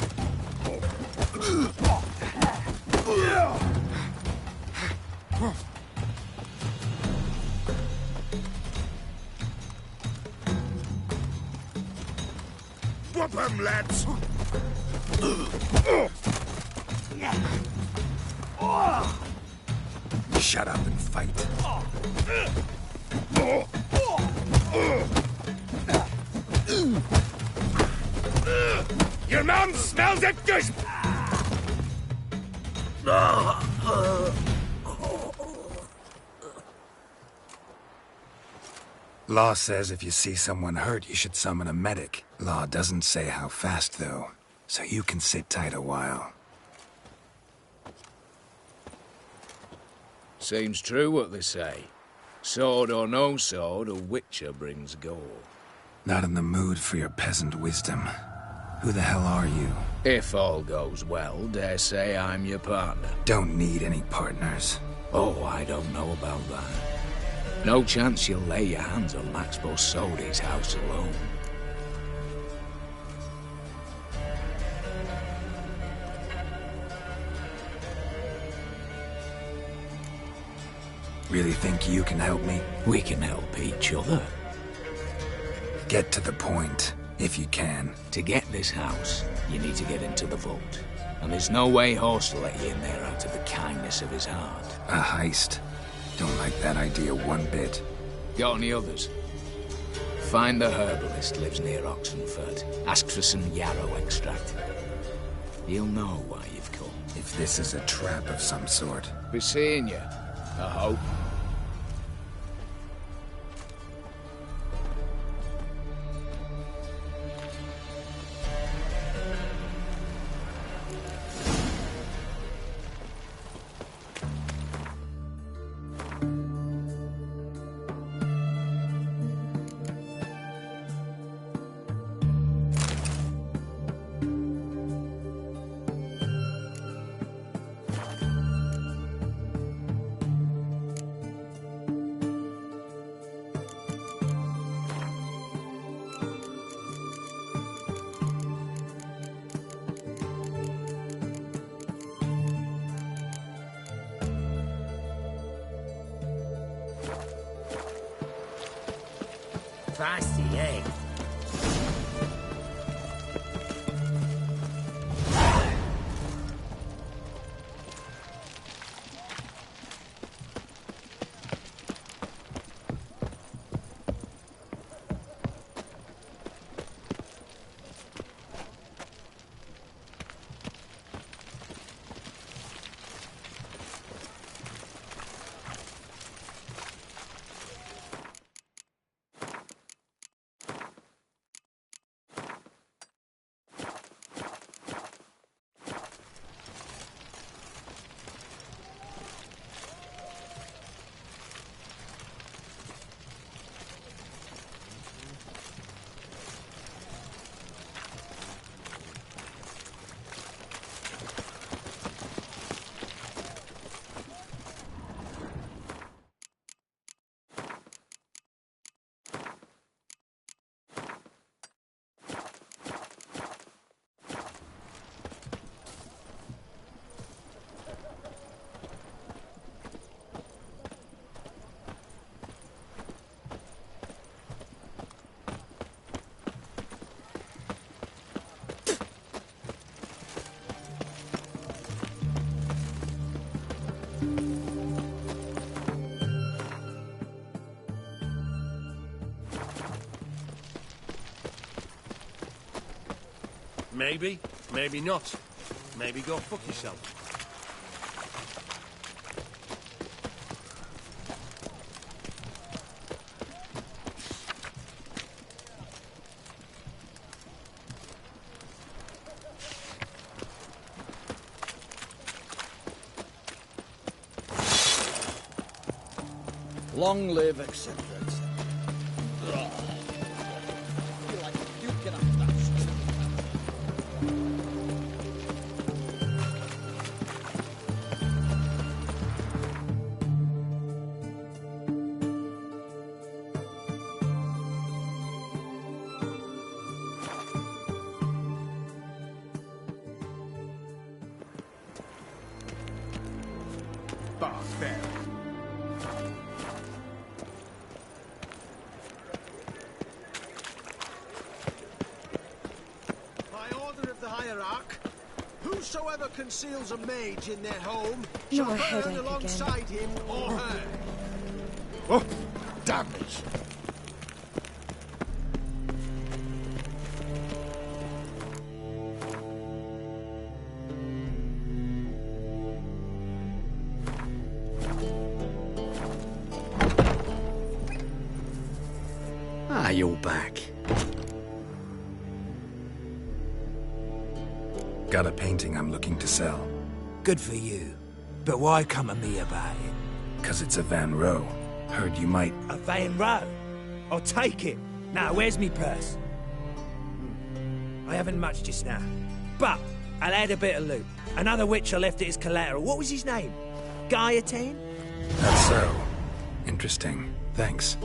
Whoop 'em, lads. Shut up and fight. Your mom smells it good! Law says if you see someone hurt, you should summon a medic. Law doesn't say how fast, though, so you can sit tight a while. Seems true what they say. Sword or no sword, a Witcher brings goal. Not in the mood for your peasant wisdom. Who the hell are you? If all goes well, dare say I'm your partner. Don't need any partners. Oh, I don't know about that. No chance you'll lay your hands on Max Bosodi's house alone. Really think you can help me? We can help each other. Get to the point, if you can. To get this house, you need to get into the vault. And there's no way Horst will let you in there out of the kindness of his heart. A heist? Don't like that idea one bit. Got any others? Find the herbalist lives near Oxenfurt. Ask for some yarrow extract. He'll know why you've come. If this is a trap of some sort. Be seeing you, I hope. feisty, eh? Maybe, maybe not. Maybe go fuck yourself. Long live, etc. Whosoever conceals a mage in their home Your shall burn headache alongside again. him or her. Oh, damn it! Ah, you're back. Got a painting I'm looking to sell. Good for you. But why come to me about it? 'Cause it's a Van Row. Heard you might... A Van Row? I'll take it. Now, where's me purse? I haven't much just now. But I'll add a bit of loot. Another Witcher left it as collateral. What was his name? Gaiatan? That's so. Interesting. Thanks.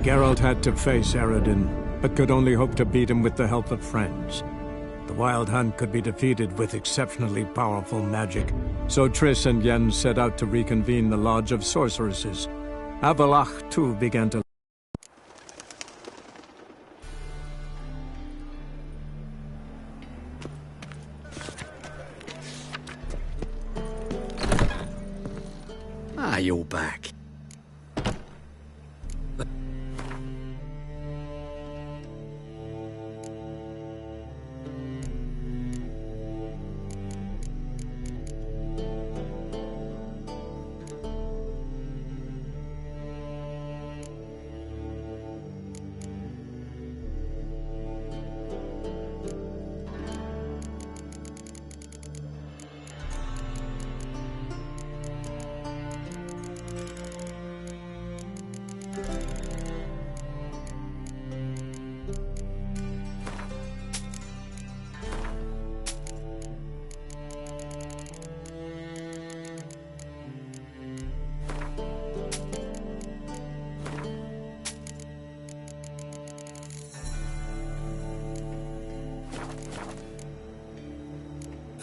Geralt had to face Eredin, but could only hope to beat him with the help of friends. The Wild Hunt could be defeated with exceptionally powerful magic, so Triss and Yen set out to reconvene the Lodge of Sorceresses. Avalach, too, began to... Ah, you're back.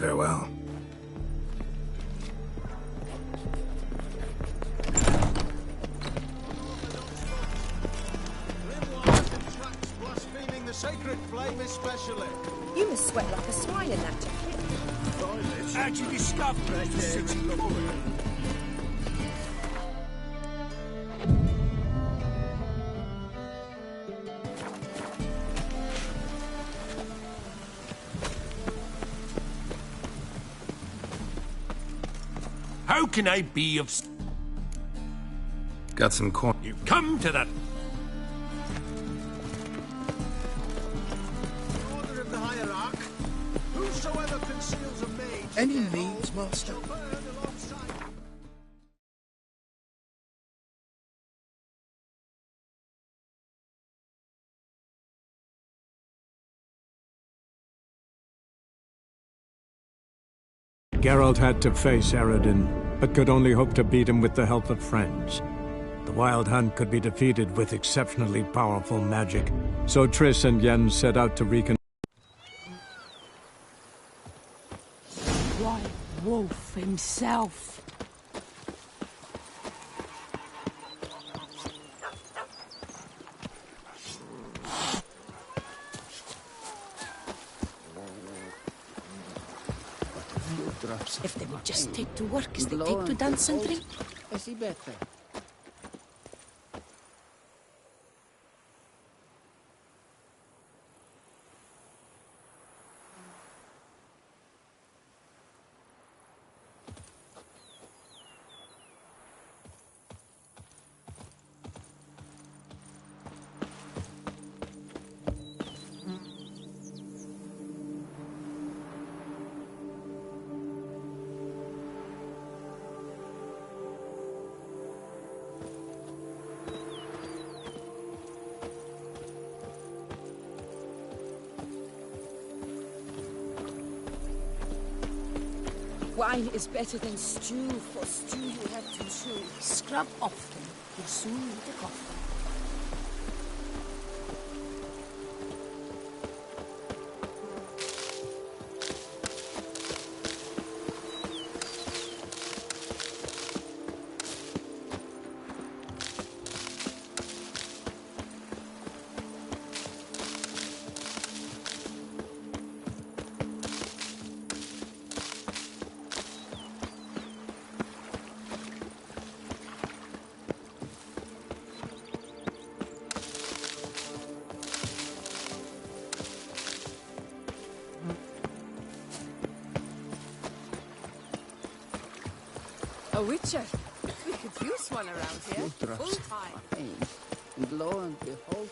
Farewell. Blaspheming the sacred flame especially. You must sweat like a swine in that jacket. How'd you discover it? How can I be of... Got some corn. You come to that... Order of the hierarch. Whosoever conceals a maid... Any needs, Master? Geralt had to face Eredin, but could only hope to beat him with the help of friends. The Wild Hunt could be defeated with exceptionally powerful magic, so Triss and Yen set out to recon. White Wolf himself. If they would just take to work as they take to dance and drink. I see better. Wine is better than stew, for stew you have to chew. Scrub often, you soon need a coffin. A Witcher. We could use one around here. Full time. And lo and behold,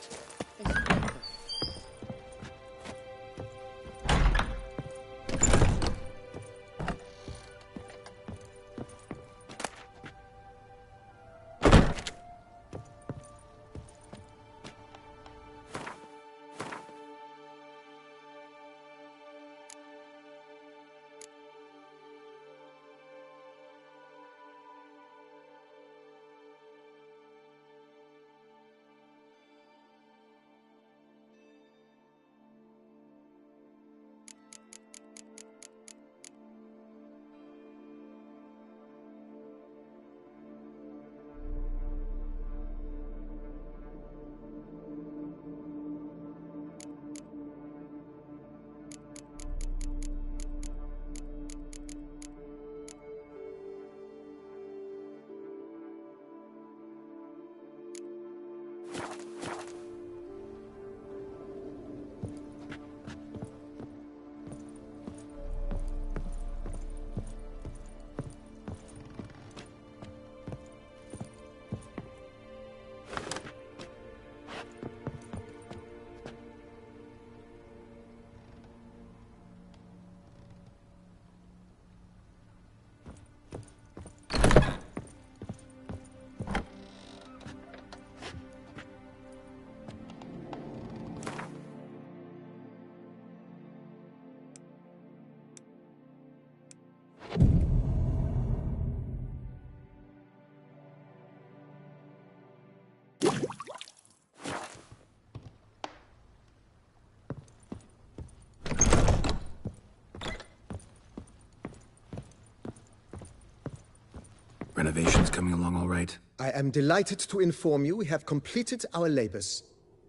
Renovations coming along all right? I am delighted to inform you we have completed our labors.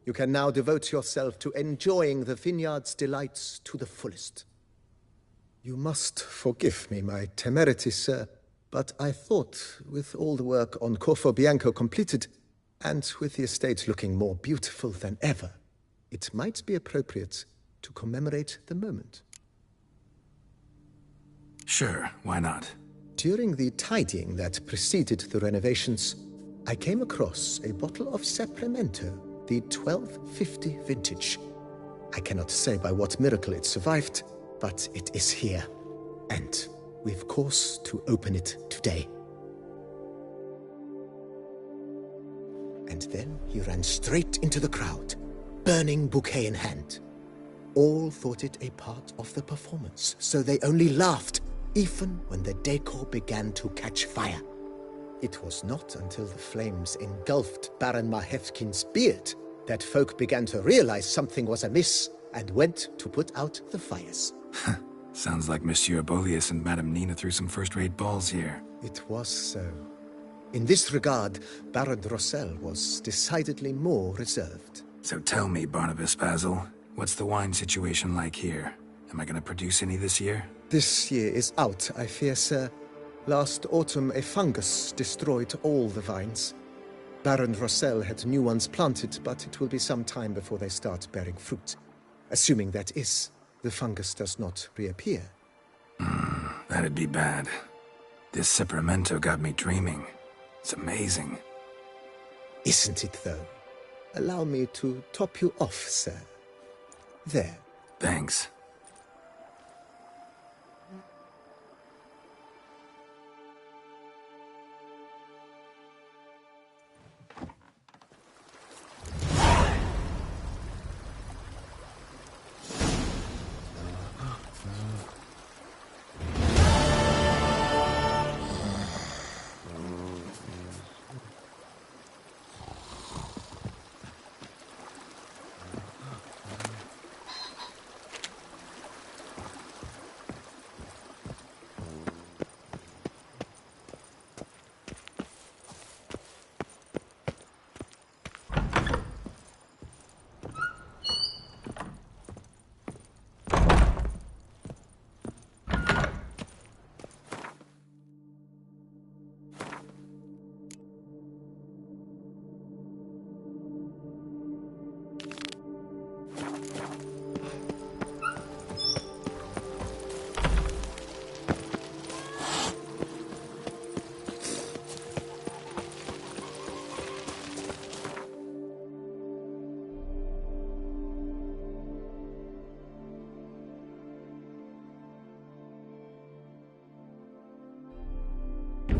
You can now devote yourself to enjoying the vineyard's delights to the fullest. You must forgive me my temerity, sir, but I thought, with all the work on Corfo Bianco completed, and with the estate looking more beautiful than ever, it might be appropriate to commemorate the moment. Sure, why not? During the tidying that preceded the renovations, I came across a bottle of Sapramento, the 1250 vintage. I cannot say by what miracle it survived, but it is here, and we've cause to open it today. And then he ran straight into the crowd, burning bouquet in hand. All thought it a part of the performance, so they only laughed, even when the decor began to catch fire. It was not until the flames engulfed Baron Mahevkin's beard that folk began to realize something was amiss and went to put out the fires. Sounds like Monsieur Bolius and Madame Nina threw some first-rate balls here. It was so. In this regard, Baron Rossel was decidedly more reserved. So tell me, Barnabas Basil, what's the wine situation like here? Am I going to produce any this year? This year is out, I fear, sir. Last autumn, a fungus destroyed all the vines. Baron Rossel had new ones planted, but it will be some time before they start bearing fruit. Assuming that is, the fungus does not reappear. That'd be bad. This Sapramento got me dreaming. It's amazing. Isn't it, though? Allow me to top you off, sir. There. Thanks.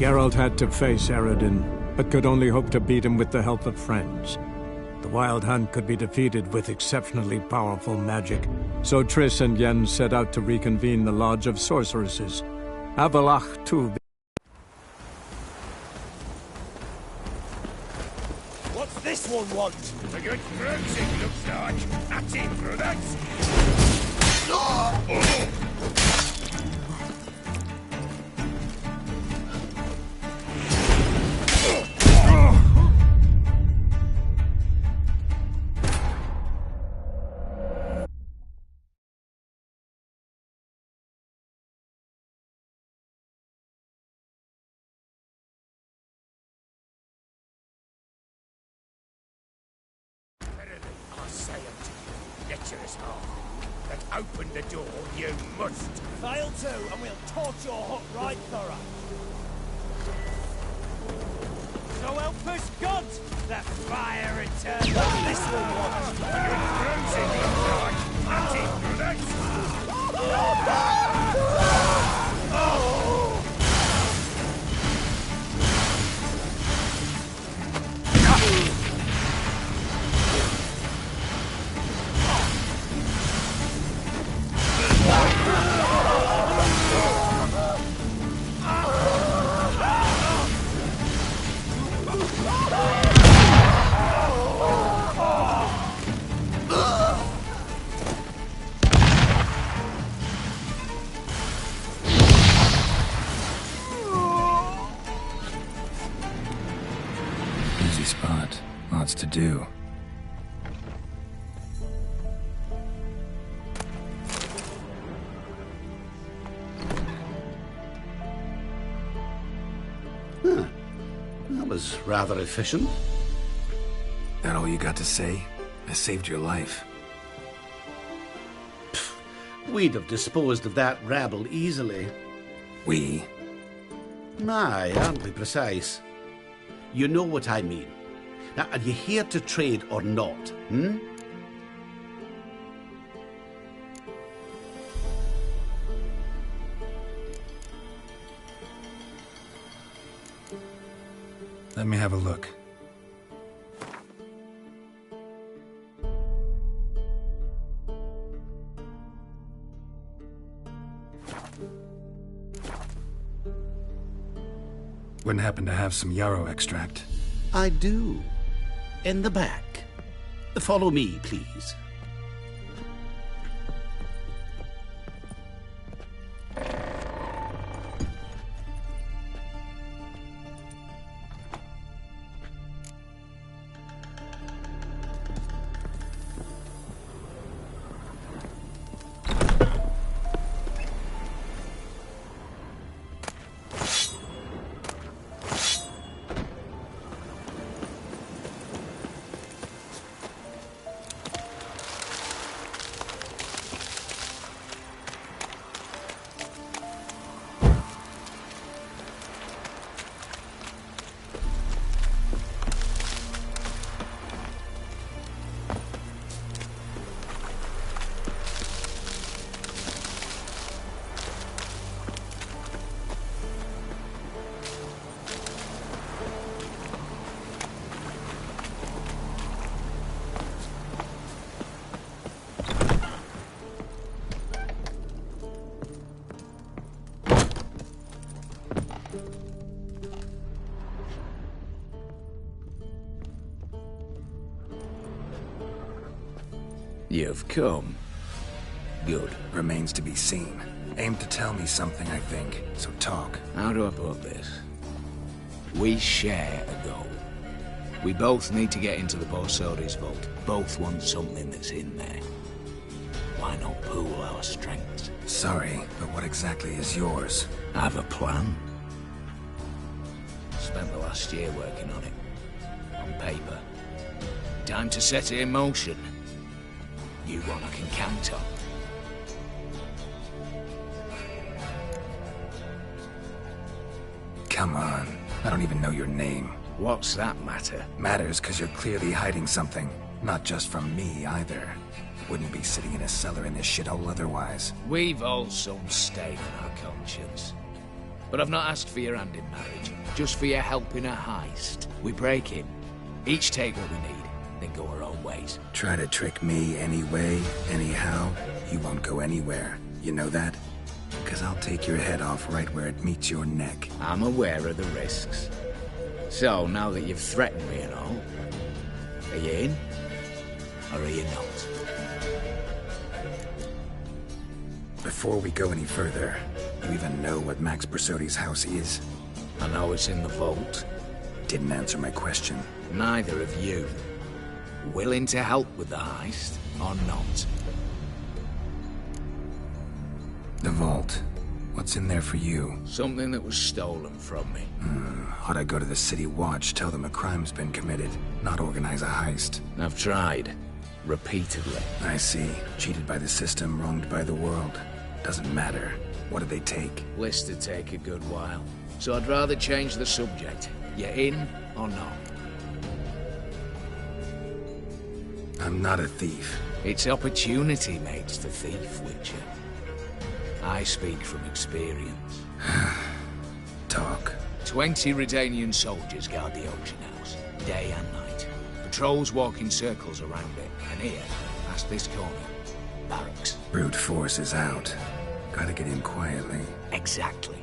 Geralt had to face Eredin, but could only hope to beat him with the help of friends. The Wild Hunt could be defeated with exceptionally powerful magic, so Triss and Yen set out to reconvene the Lodge of Sorceresses. Avalach too. What's this one want? A good bruising, looks like. That's it, brothers. Open the door, you must. Fail to, and we'll torch your hut right thorough. So help us God, that fire returns. This will want. A good bruising, looks like. That's it, brothers. spot. Lots to do. Huh. That was rather efficient. That all you got to say? I saved your life. We'd have disposed of that rabble easily. We? Aye, aren't we precise? You know what I mean. Now, are you here to trade or not, hmm? Let me have a look. Wouldn't happen to have some yarrow extract? I do. In the back. Follow me, please. You've come. Good. Remains to be seen. Aim to tell me something, I think. So talk. How do I put this? We share a goal. We both need to get into the Borsodi's vault. Both want something that's in there. Why not pool our strengths? Sorry, but what exactly is yours? I have a plan. Spent the last year working on it. On paper. Time to set it in motion. You one I can count on. Come on. I don't even know your name. What's that matter? Matters because you're clearly hiding something. Not just from me, either. Wouldn't be sitting in a cellar in this shithole otherwise. We've all some stain in our conscience. But I've not asked for your hand in marriage. Just for your help in a heist. We break him. Each take what we need, then go our own ways. Try to trick me anyway, anyhow, you won't go anywhere. You know that? Because I'll take your head off right where it meets your neck. I'm aware of the risks. So, now that you've threatened me and all, are you in? Or are you not? Before we go any further, you even know what Max Borsodi's house is? I know it's in the vault. Didn't answer my question. Neither of you. Willing to help with the heist, or not? The vault. What's in there for you? Something that was stolen from me. Ought I go to the City Watch, tell them a crime's been committed, not organize a heist? I've tried. Repeatedly. I see. Cheated by the system, wronged by the world. Doesn't matter. What did they take? List to take a good while. So I'd rather change the subject. You in or not? I'm not a thief. It's opportunity makes the thief, Witcher. I speak from experience. Talk. 20 Redanian soldiers guard the auction house, day and night. Patrols walk in circles around it, and here, past this corner, barracks. Brute force is out. Gotta get in quietly. Exactly.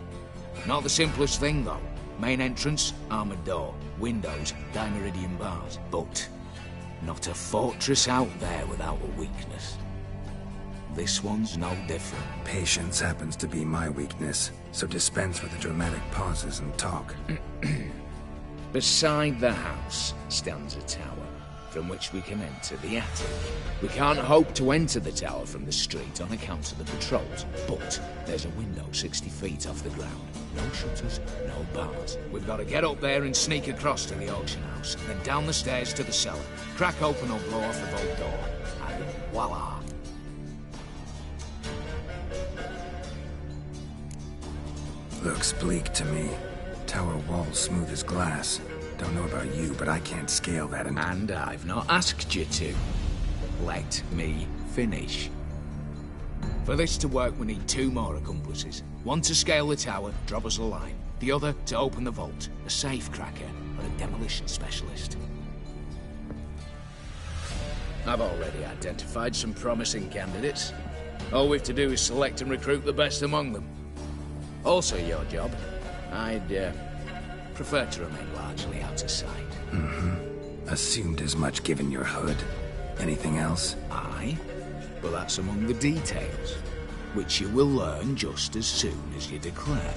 Not the simplest thing, though. Main entrance, armored door. Windows, dimeridian bars. But not a fortress out there without a weakness. This one's no different. Patience happens to be my weakness, so dispense with the dramatic pauses and talk. Beside the house stands a tower, from which we can enter the attic. We can't hope to enter the tower from the street on account of the patrols, but there's a window 60 feet off the ground. No shutters, no bars. We've got to get up there and sneak across to the auction house, then down the stairs to the cellar, crack open or blow off the vault door, and voila! Looks bleak to me. Tower walls smooth as glass. Don't know about you, but I can't scale that and I've not asked you to. Let me finish. For this to work, we need 2 more accomplices. One to scale the tower, drop us a line. The other to open the vault, a safe cracker or a demolition specialist. I've already identified some promising candidates. All we've to do is select and recruit the best among them. Also your job. I'd prefer to remain largely out of sight. Assumed as much given your hood. Anything else? Aye, but that's among the details, which you will learn just as soon as you declare.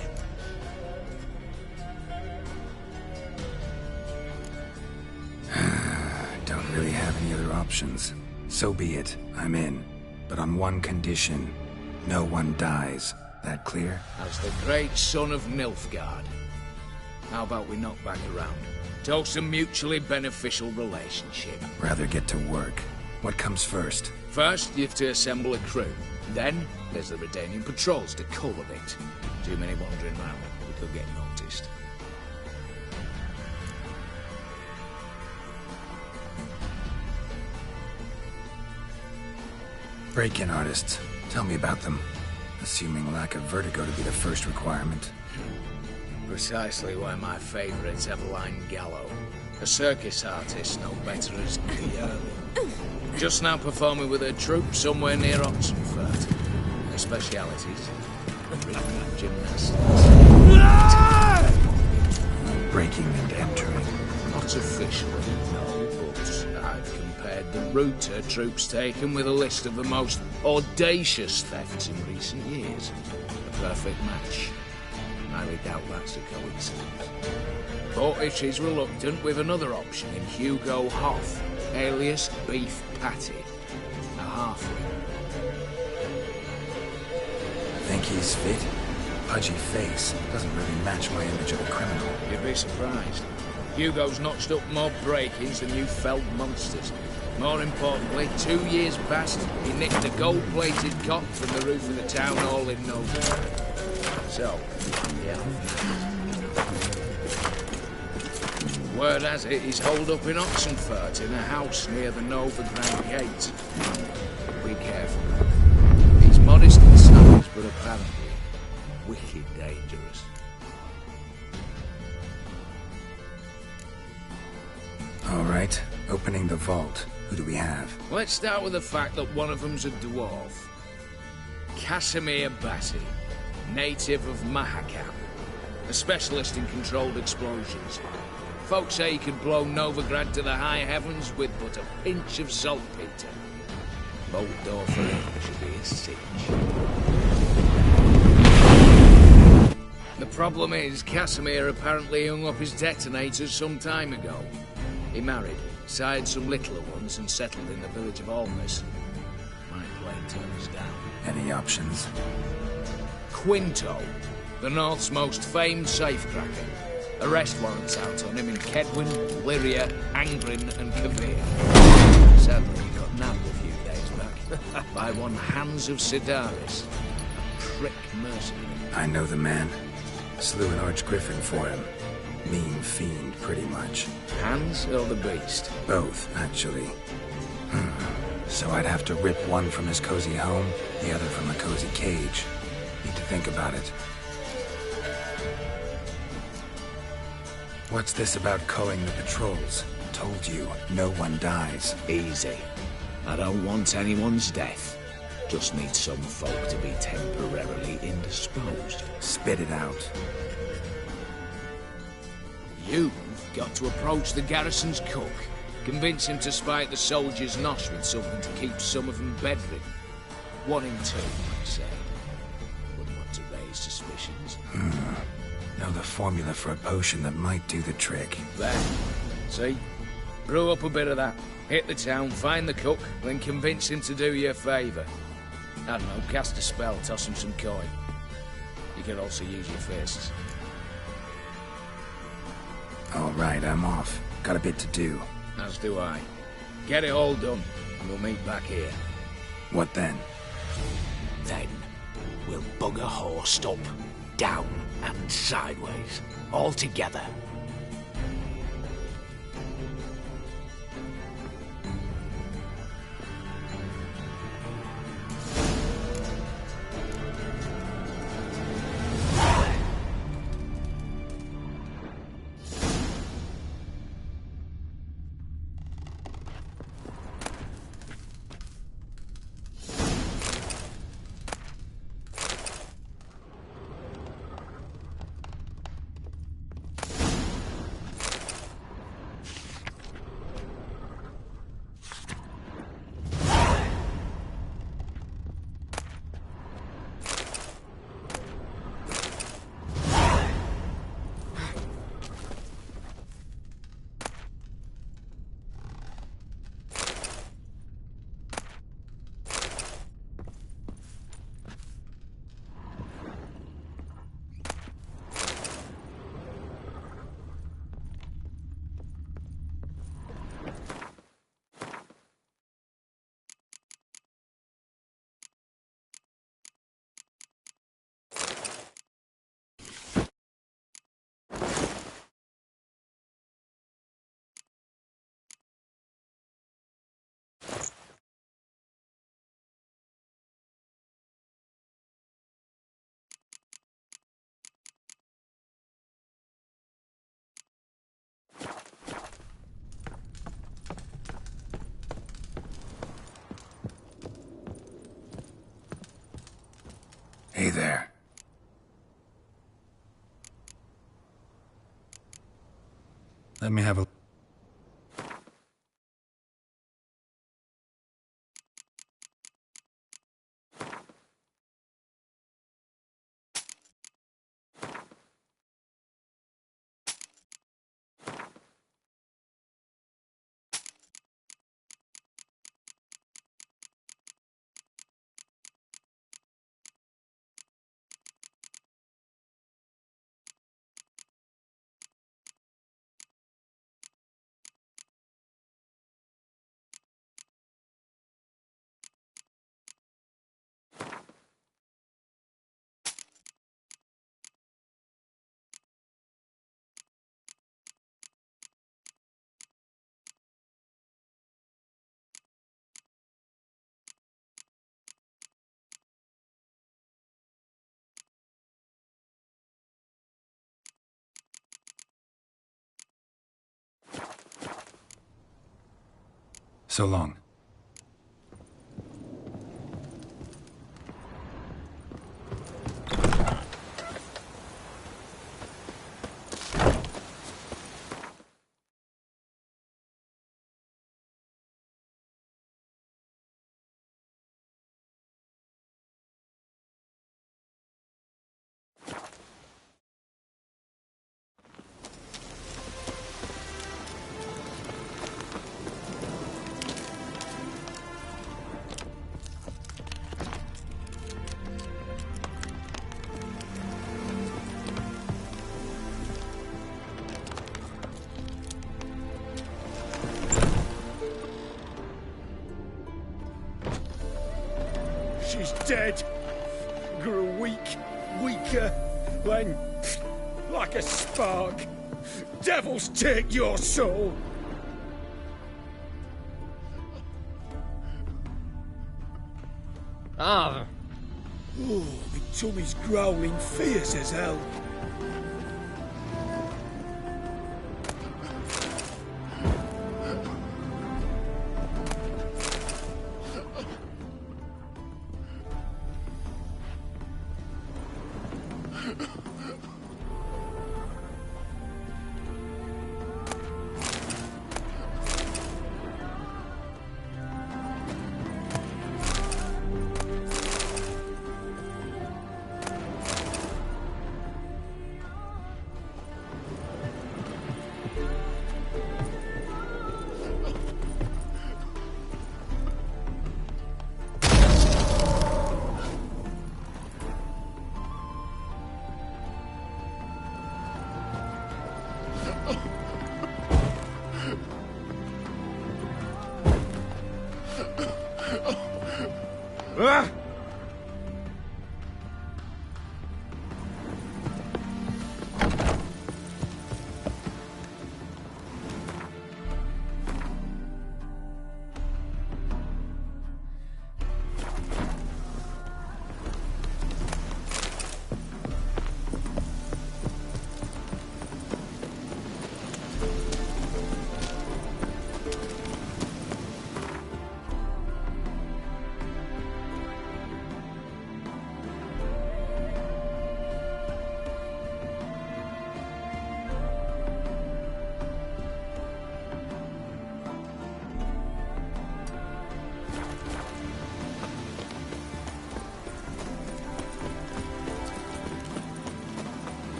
Don't really have any other options. So be it. I'm in. But on one condition. No one dies. That clear? As the great son of Nilfgaard. How about we knock back around? Toast a mutually beneficial relationship. Rather get to work. What comes first? First, you have to assemble a crew. Then, there's the Redanian patrols to cultivate. Too many wandering round, we could get noticed. Break-in artists. Tell me about them. Assuming lack of vertigo to be the first requirement. Precisely why my favourite's Eveline Gallo. A circus artist, no better as Guillermo. Just now performing with her troupe somewhere near Oxenfurt. Her specialities? Rhythm and gymnastics. Breaking and entering. Not officially, no, but I've compared the route her troope's taken with a list of the most audacious thefts in recent years. A perfect match. I doubt that's a coincidence. But if she's reluctant, with another option in Hugo Hoff, alias Beef Patty, a halfling. Think he's fit? Pudgy face doesn't really match my image of a criminal. You'd be surprised. Hugo's notched up more break-ins than you felled monsters. More importantly, 2 years past, he nicked a gold-plated cot from the roof of the town hall in November. So, yeah. Word has it he's holed up in Oxenfurt in a house near the Novigrad Gate. Be careful. He's modest in size, but apparently wicked dangerous. All right, opening the vault. Who do we have? Let's start with the fact that one of them's a dwarf. Casimir Batty, native of Mahakam, a specialist in controlled explosions. Folks say he could blow Novigrad to the high heavens with but a pinch of saltpeter. Bolt door for him should be a cinch. The problem is, Casimir apparently hung up his detonators some time ago. He married, sired some littler ones, and settled in the village of Almas. Might plain turn us down. Any options? Quinto, the North's most famed safecracker. Arrest warrants out on him in Kedwin, Lyria, Angrin, and Kavir. Sadly, he got nabbed a few days back by one Hans of Sidaris. A prick mercenary. I know the man. Slew an archgriffin for him. Mean fiend, pretty much. Hans or the beast? Both, actually. So I'd have to rip one from his cozy home, the other from a cozy cage. Need to think about it. What's this about culling the patrols? Told you, no one dies. Easy. I don't want anyone's death. Just need some folk to be temporarily indisposed. Spit it out. You've got to approach the garrison's cook. Convince him to spike the soldiers' nosh with something to keep some of them bedridden. 1 in 2, I'd say. Wouldn't want to raise suspicions. Know the formula for a potion that might do the trick. There. See? Brew up a bit of that. Hit the town, find the cook, then convince him to do you a favour. I don't know, cast a spell, toss him some coin. You can also use your fists. All right, I'm off. Got a bit to do. As do I. Get it all done, and we'll meet back here. What then? Then, we'll bugger horsed up, down and sideways, all together. Hey there. Let me have a... So long. She's dead. Grew weaker, then like a spark. Devils take your soul. Ah. Oh, my tummy's growling fierce as hell.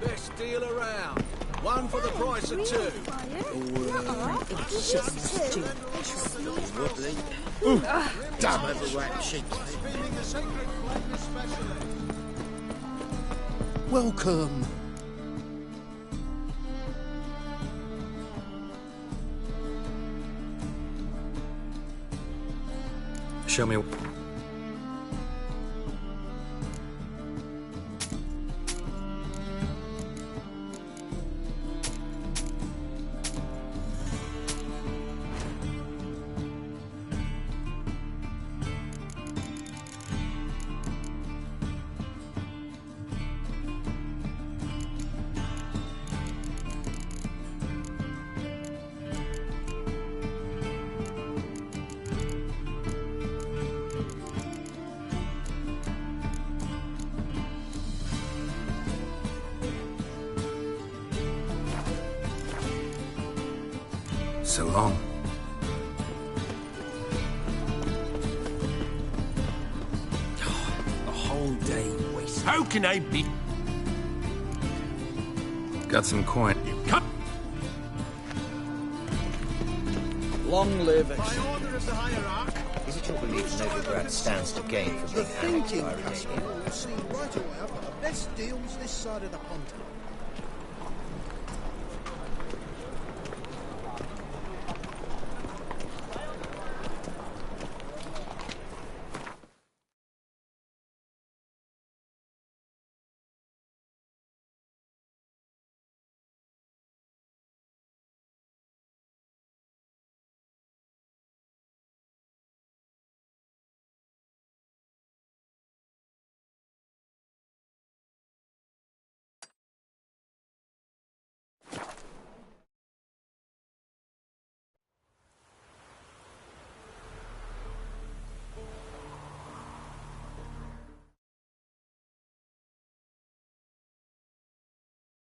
Best deal around. One for the price of two. It's just two. Damn overwrapped sheep. Welcome. Show me. So long. A whole day waste. How can I be? Got some coin. Cut! Long live it. By order of the hierarch. Is it your belief Novigrad stands to gain from The being annexed thinking by castle Romania? will see right away I've got the best deals this side of the pond.